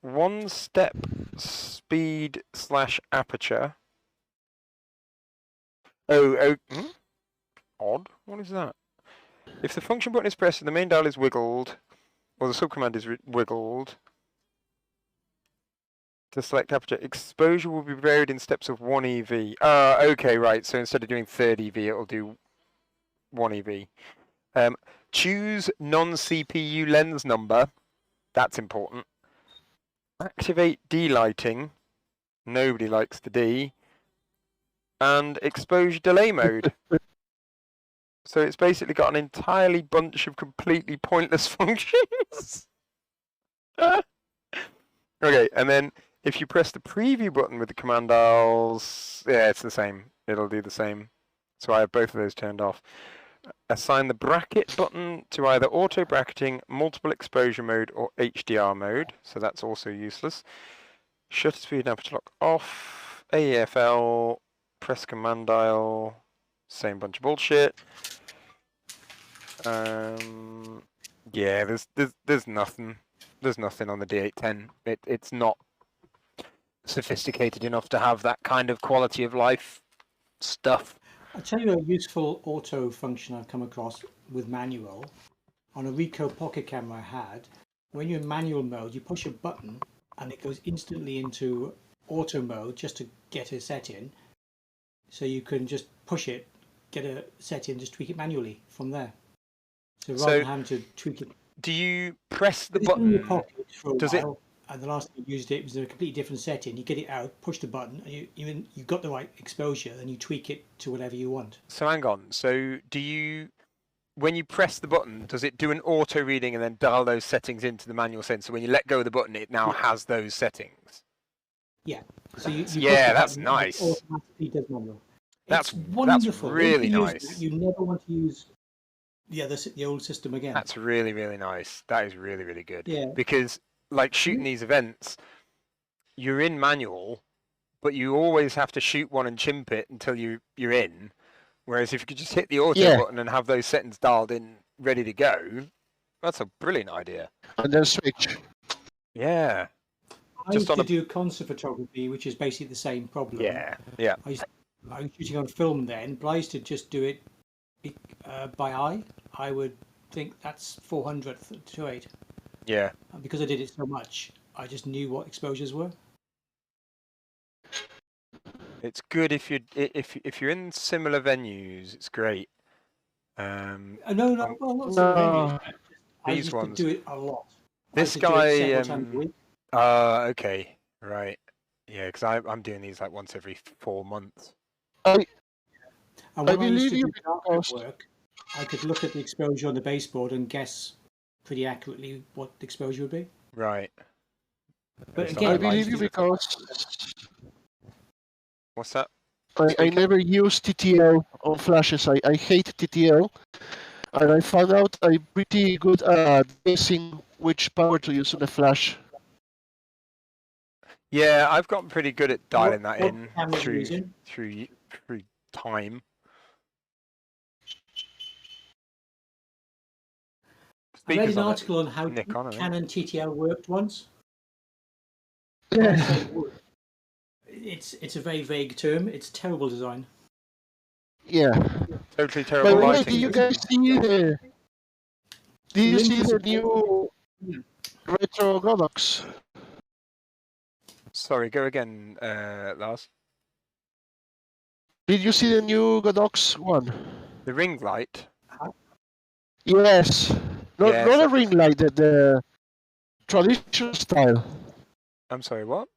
One step speed / aperture. Odd. What is that? If the function button is pressed and the main dial is wiggled, or the subcommand is wiggled, to select aperture, exposure will be varied in steps of 1 EV. Okay, right. So instead of doing 30 EV, it will do 1 EV. Choose non-CPU lens number. That's important. Activate D-lighting. Nobody likes the D. And exposure delay mode. So it's basically got an entirely bunch of completely pointless functions. Okay, and then if you press the preview button with the command dials, yeah, it's the same. It'll do the same. So I have both of those turned off. Assign the bracket button to either auto bracketing, multiple exposure mode, or HDR mode. So that's also useless. Shutter speed and aperture lock off. AEFL, press command dial, same bunch of bullshit. Yeah, there's nothing. There's nothing on the D810. It's not sophisticated enough to have that kind of quality of life stuff. I'll tell you a useful auto function I've come across with manual. On a Ricoh Pocket camera I had, when you're in manual mode, you push a button and it goes instantly into auto mode just to get a set in. So you can just push it, get a set in, just tweak it manually from there. So rather than having to tweak it. Do you press the It's button? in your pocket for a Does while, and the last time you used it was a completely different setting. You get it out, push the button, and you got the right exposure, and you tweak it to whatever you want. So hang on. So do you, when you press the button, does it do an auto reading and then dial those settings into the manual setting? So when you let go of the button, it now has those settings. Yeah. So you yeah, that's nice. It automatically does manual. That's wonderful. That's really nice. You never want to use the old system again. That's really, really nice. That is really, really good. Yeah. Because like shooting these events, you're in manual, but you always have to shoot one and chimp it until you're in. Whereas if you could just hit the auto button and have those settings dialed in, ready to go, that's a brilliant idea. And then switch. Yeah. I used to do concert photography, which is basically the same problem. Yeah. I was shooting on film then, but I used to just do it by eye. I would think that's 400th to 8. Yeah. And because I did it so much, I just knew what exposures were. It's good if you're in similar venues. It's great. No, well, not some venues. I These used to ones. do it a lot. This I used to do it guy. several times a week. Okay, right. Yeah, because I'm doing these like once every 4 months. And I when I used believe to you do dark because work, I could look at the exposure on the baseboard and guess pretty accurately what the exposure would be. Right. But It's again, not I believe used you to do it because What's that? I Speaker? never use TTL on flashes. I hate TTL, and I found out I'm pretty good at guessing which power to use on a flash. Yeah, I've gotten pretty good at dialing that what in cameras are you through using? through time. I read Speakers an on it, article on how Nick on, I think. Canon TTL worked once. When I say work, it's a very vague term. It's terrible design. Yeah. Totally By terrible the way, lighting. did you guys see the? Did you see the new retro Godox? Sorry, go again, Lars. Did you see the new Godox one? The ring light. Yes. Not Yes. not a ring light, the traditional style. I'm sorry, what?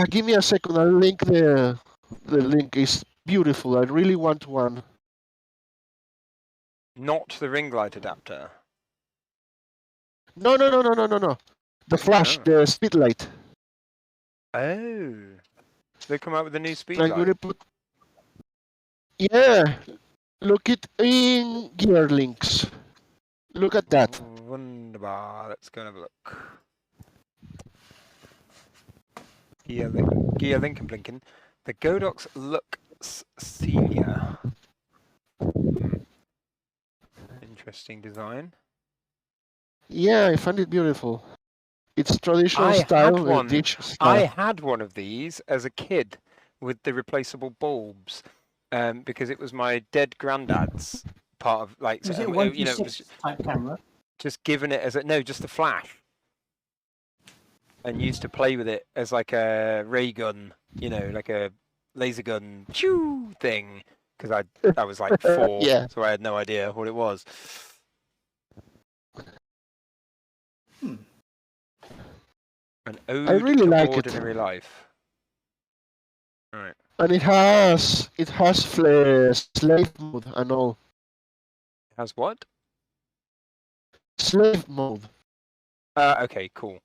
Give me a second. I'll link the link. Is beautiful. I really want one. Not the ring light adapter. No. The flash, Oh. the speed light. Oh. They come out with a new speed I'm light. gonna put. Yeah. Look it in gear links. Look at that. Wunderbar. Let's go and have a look. Gear Lincoln Blinken. The Godox Lux Senior. Interesting design. Yeah, I found it beautiful. It's traditional I style. had one. Dish I style. had one of these as a kid with the replaceable bulbs, because it was my dead granddad's part of like. Was it a you know, it 126 was type camera? just given it as a no, just a flash, and used to play with it as like a ray gun, you know, like a laser gun, choo thing. Because I was like 4, Yeah. so I had no idea what it was. An ode really to like it. ordinary life. Right. And it has slave mode and all. Has what? Slave mode. Okay, cool.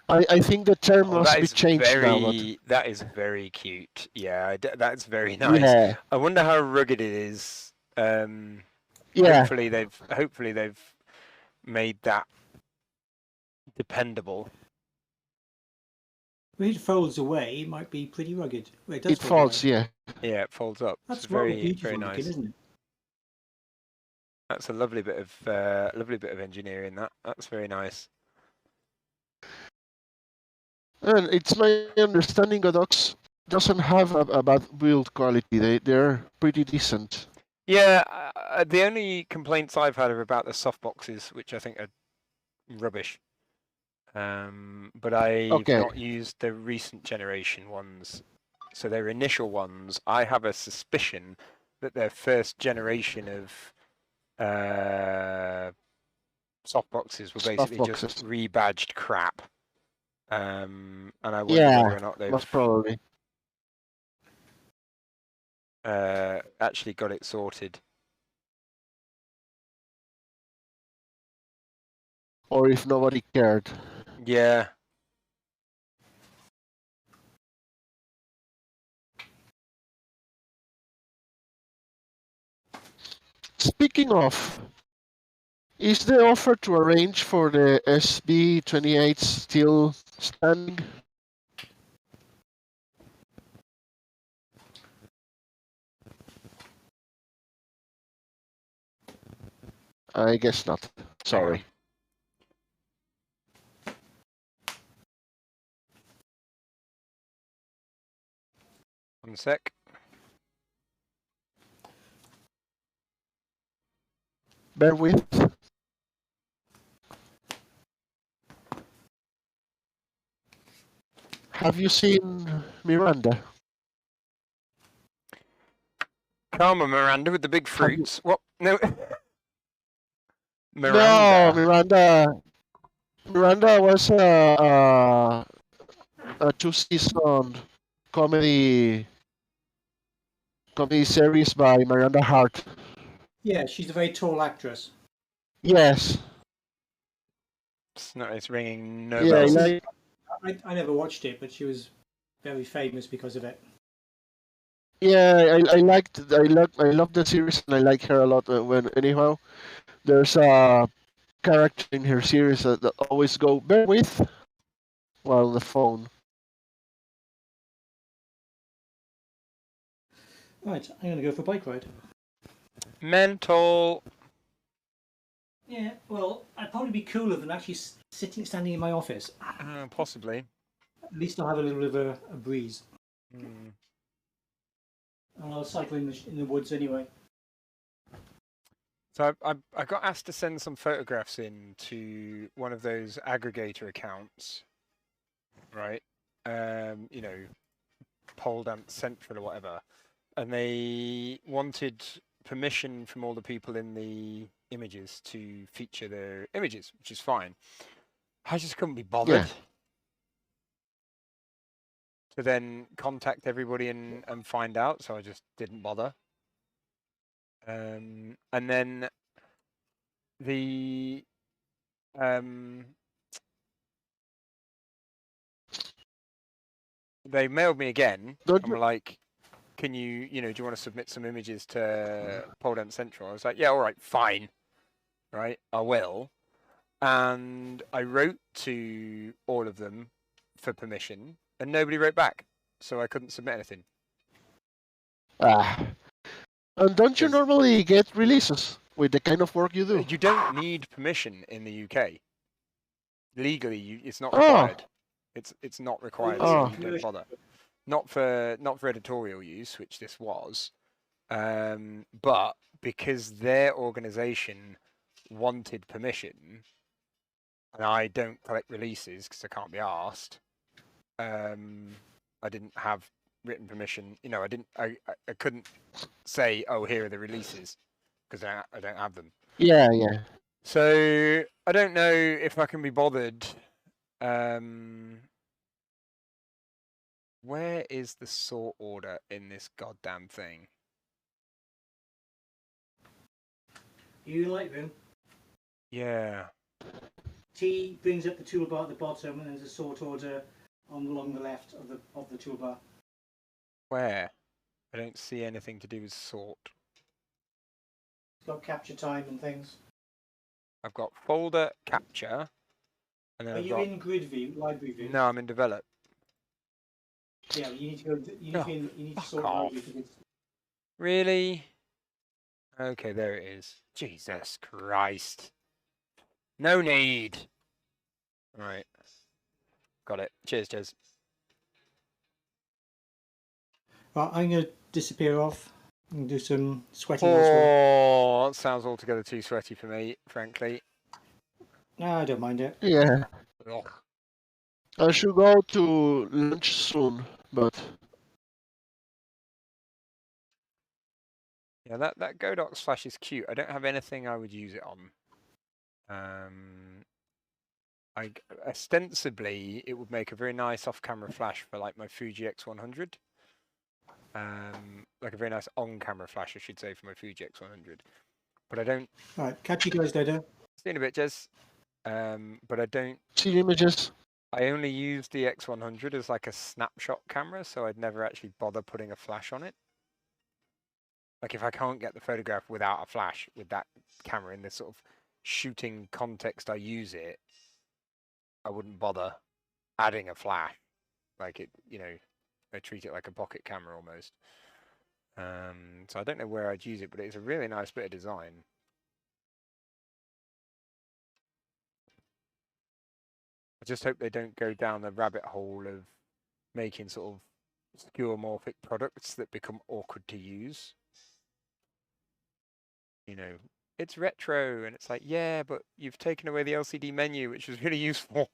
I think the term must that be is changed now. But that is very cute. Yeah, that's very nice. yeah, I wonder how rugged it is. yeah. Hopefully they've made that dependable. When it folds away, it might be pretty rugged. Well, It fold folds. away. Yeah. Yeah, it folds up. That's It's very beautiful very looking, nice. isn't it? That's a lovely bit of engineering. That's very nice. And it's my understanding Godox doesn't have a bad build quality. They're pretty decent. Yeah, the only complaints I've had are about the softboxes, which I think are rubbish. But I've not used the recent generation ones. So their initial ones, I have a suspicion that their first generation of softboxes were basically just rebadged crap. And I wonder whether or not they've most probably. actually got it sorted. Or if nobody cared. Yeah. Speaking of, is the offer to arrange for the SB28 still standing? I guess not. Sorry. 1 sec. Bear with. Have you seen Miranda? Karma Miranda with the big Have you- fruits. What? No. No, Miranda. Miranda was a two-season comedy series by Miranda Hart. Yeah, she's a very tall actress. Yes. It's ringing no Yeah, bells. I never watched it, but she was very famous because of it. yeah. I love the series and I like her a lot. When anyhow, there's a character in her series that always go bear with while on the phone. Right, I'm going to go for a bike ride. Mental. Yeah, well, I'd probably be cooler than actually standing in my office. Possibly. At least I'll have a little bit of a breeze. Hmm. And I'll cycle in the woods anyway. So I got asked to send some photographs in to one of those aggregator accounts, right? You know, Pole Dance Central or whatever, and they wanted permission from all the people in the images to feature their images, which is fine. I just couldn't be bothered Yeah. to then contact everybody and find out, so I just didn't bother. And then the they mailed me again. Don't I'm you- like, can you do you want to submit some images to Pole Dance Central? I was like, yeah, all right, fine, right, I will. And I wrote to all of them for permission, and nobody wrote back, so I couldn't submit anything. And don't you Yes. normally get releases with the kind of work you do? You don't need permission in the UK. Legally, it's not Oh. required. It's not required, Oh. so you don't bother. Not for editorial use, which this was, but because their organisation wanted permission, and I don't collect releases because I can't be asked. I didn't have written permission. You know, I couldn't say, oh, here are the releases, because I don't have them. Yeah, yeah. So I don't know if I can be bothered. Where is the sort order in this goddamn thing? You Lightroom. Yeah. T brings up the toolbar at the bottom, and there's a sort order along the left of the toolbar. Where? I don't see anything to do with sort. It's got capture time and things. I've got folder capture, and then Are I've you got... in grid view, library view? No, I'm in develop. Yeah, you need to go. You need to sort fuck library off. because it's Really? Okay, there it is. Jesus Christ. No need. Right. Got it. Cheers, Jez. Right, I'm going to disappear off and do some sweating elsewhere. Oh, that sounds altogether too sweaty for me, frankly. No, I don't mind it. Yeah. Ugh. I should go to lunch soon, but Yeah, that Godox flash is cute. I don't have anything I would use it on. Ostensibly, it would make a very nice off-camera flash for like my Fuji X100. Like a very nice on-camera flash, I should say, for my Fuji X100. But I don't. Right, catch you guys later. See you in a bit, Jez. But I don't. see images. I only use the X100 as like a snapshot camera, so I'd never actually bother putting a flash on it. Like if I can't get the photograph without a flash with that camera in this sort of shooting context I use it, I wouldn't bother adding a flash. Like it, I treat it like a pocket camera almost. So I don't know where I'd use it, but it's a really nice bit of design. I just hope they don't go down the rabbit hole of making sort of skeuomorphic products that become awkward to use. it's retro, and it's like, yeah, but you've taken away the LCD menu, which was really useful.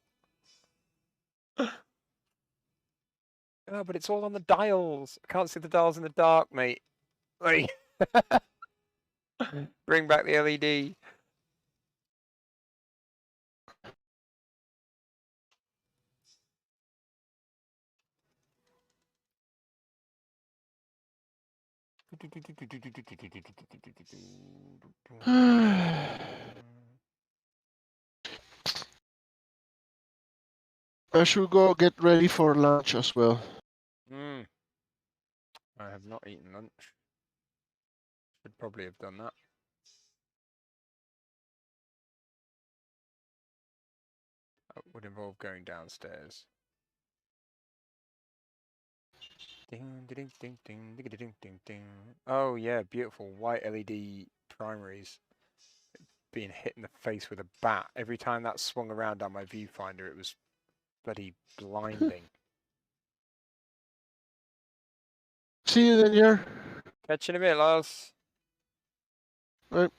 Oh, but it's all on the dials. I can't see the dials in the dark, mate. Like, bring back the LED. I should go get ready for lunch as well. I have not eaten lunch. Should probably have done that. That would involve going downstairs. Ding, ding, ding, ding, ding, ding, ding, ding. Oh yeah, beautiful white LED primaries. Being hit in the face with a bat. Every time that swung around on my viewfinder, it was bloody blinding. See you then, here. Catch you in a bit, Lars. Right.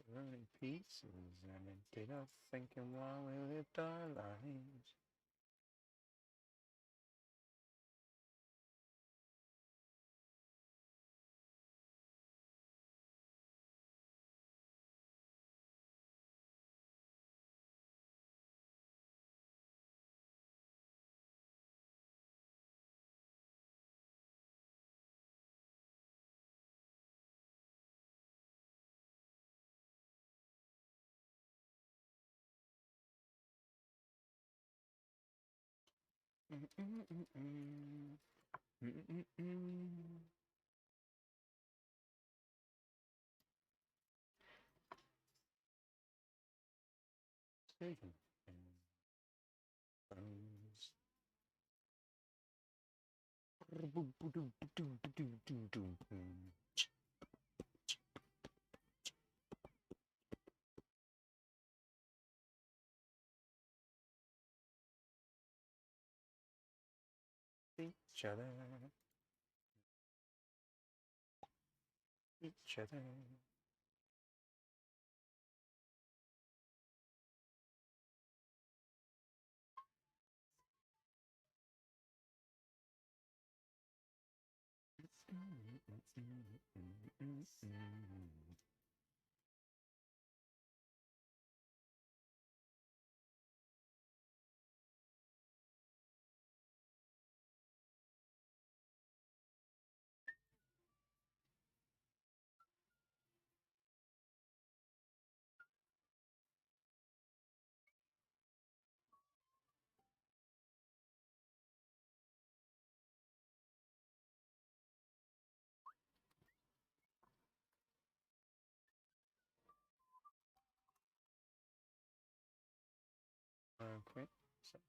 Running pieces and ended up thinking while we lived our lives. Each other, each other. Okay, so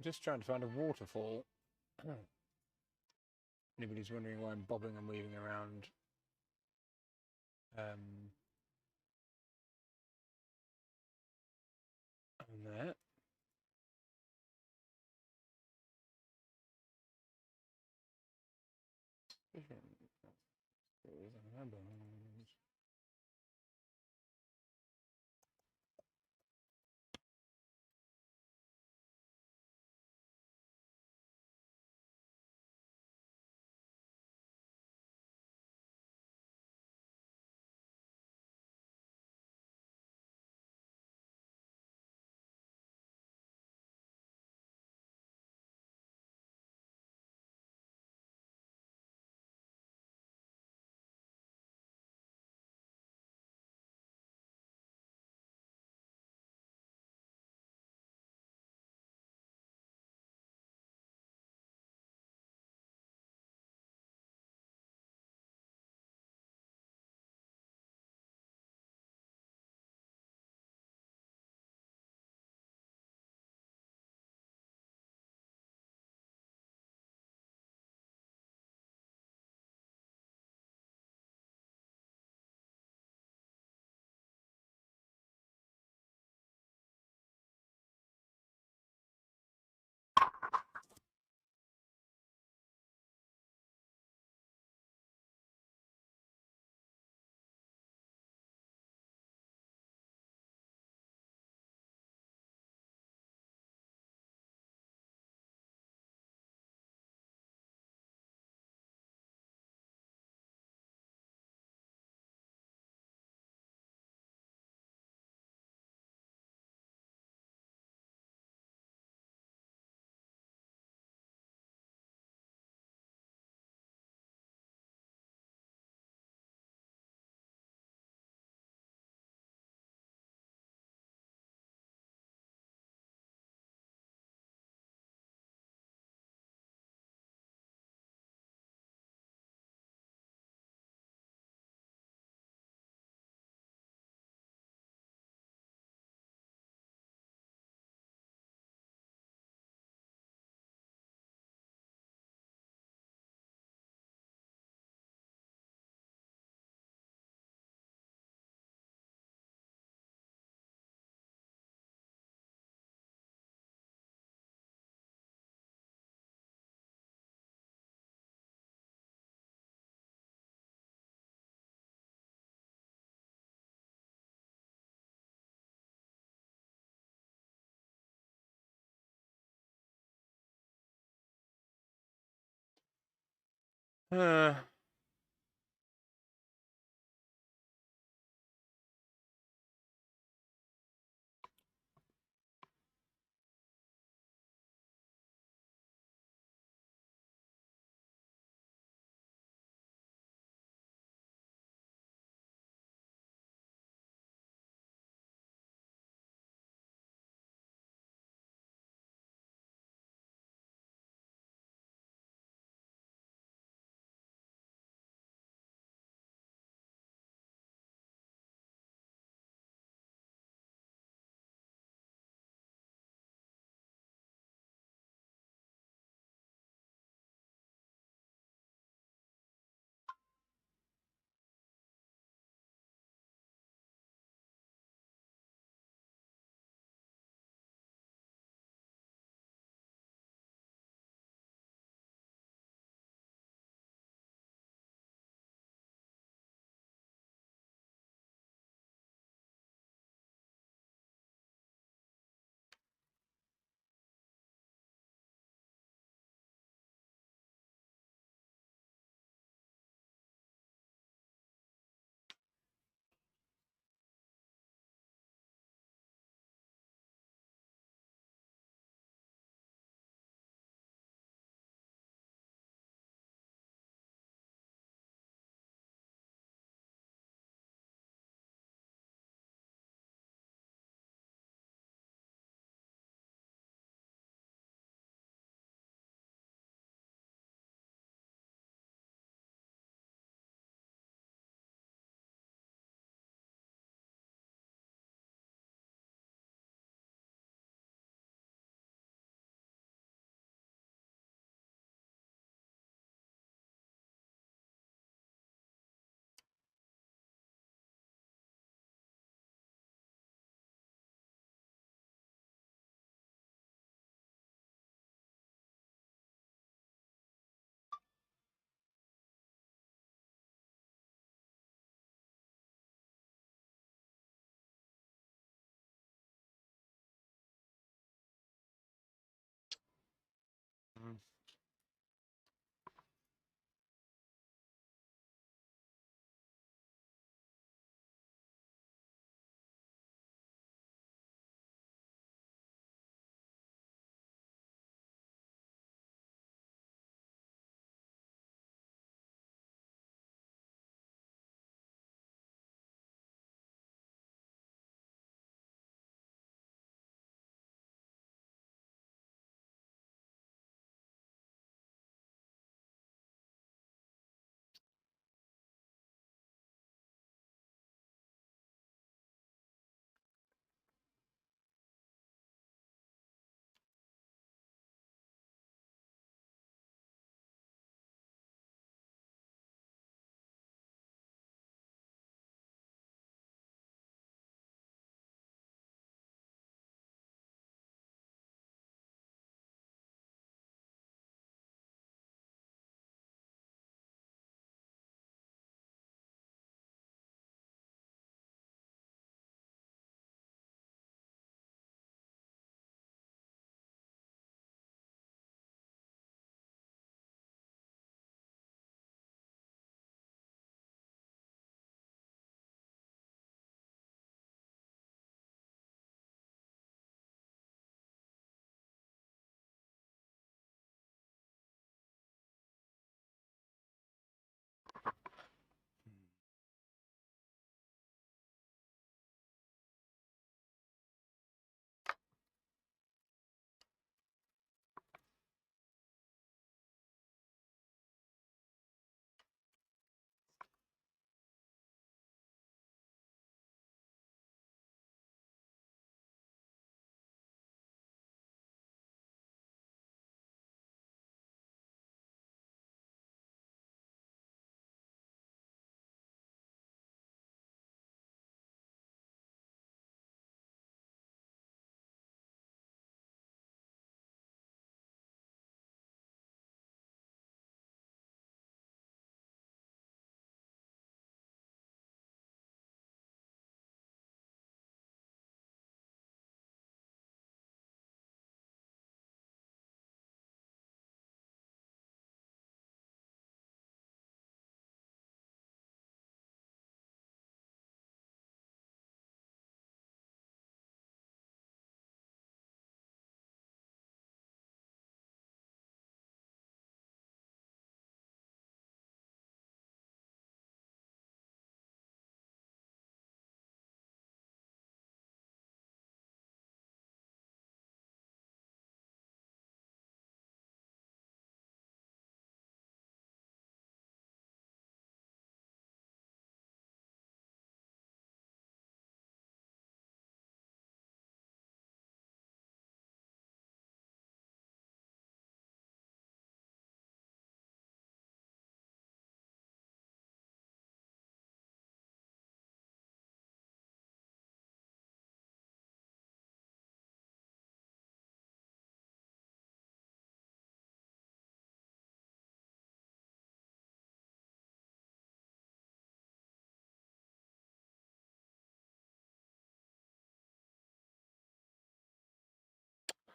Just trying to find a waterfall. Anybody's wondering why I'm bobbing and weaving around on there.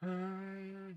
Um,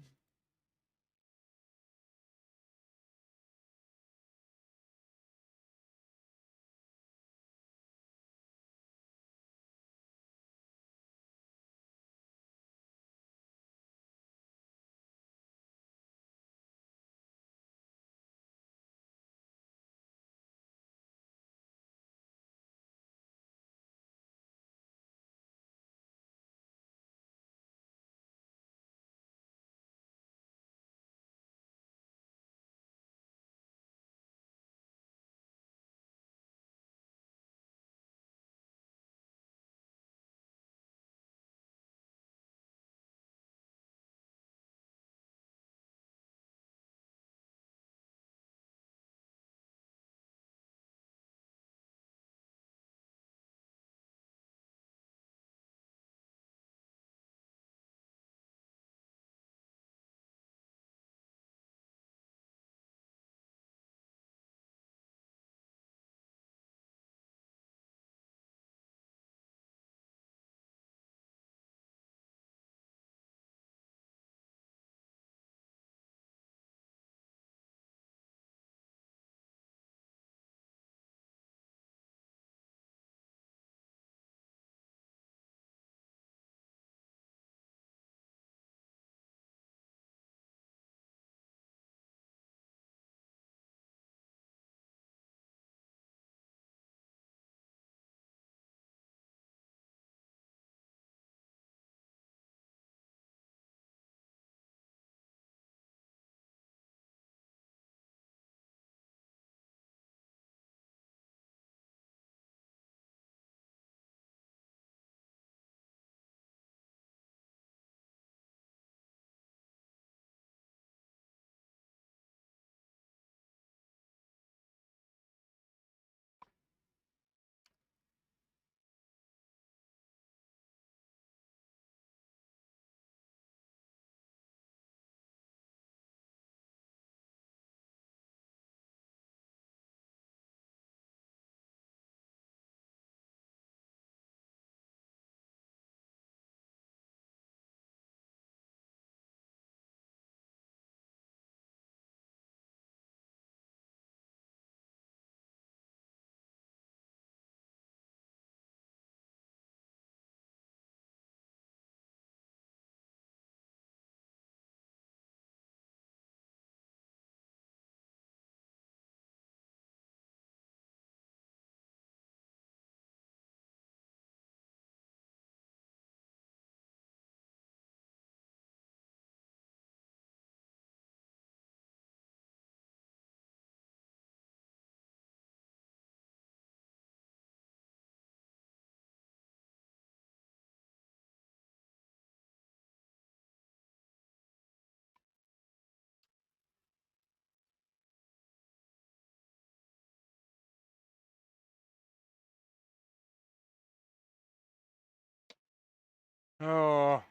oh,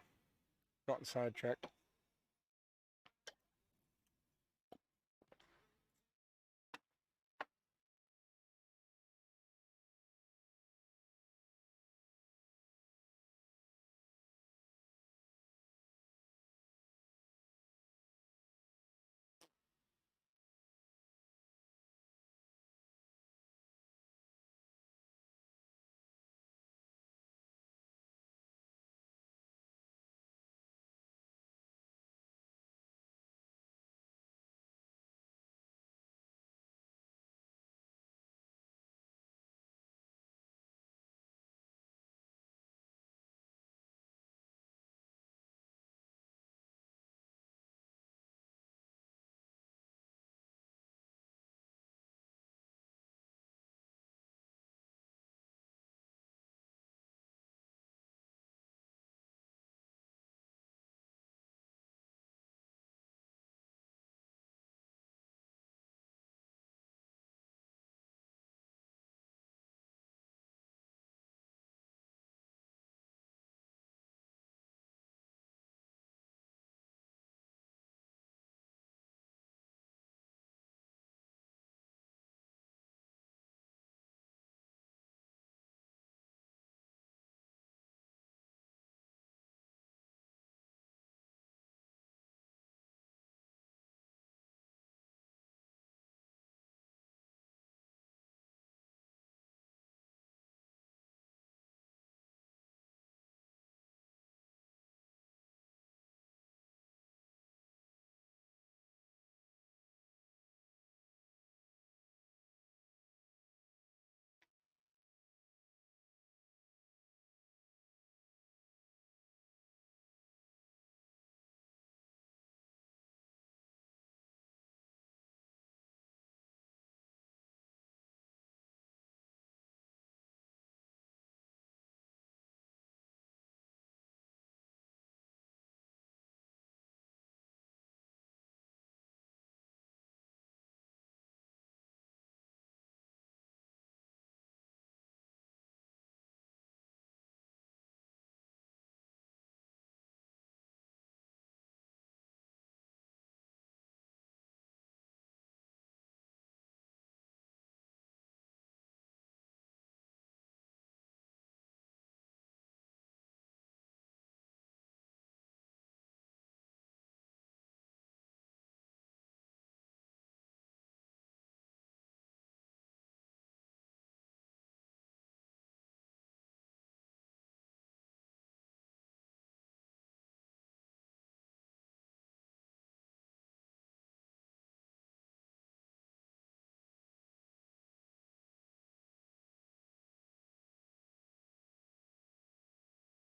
got sidetracked.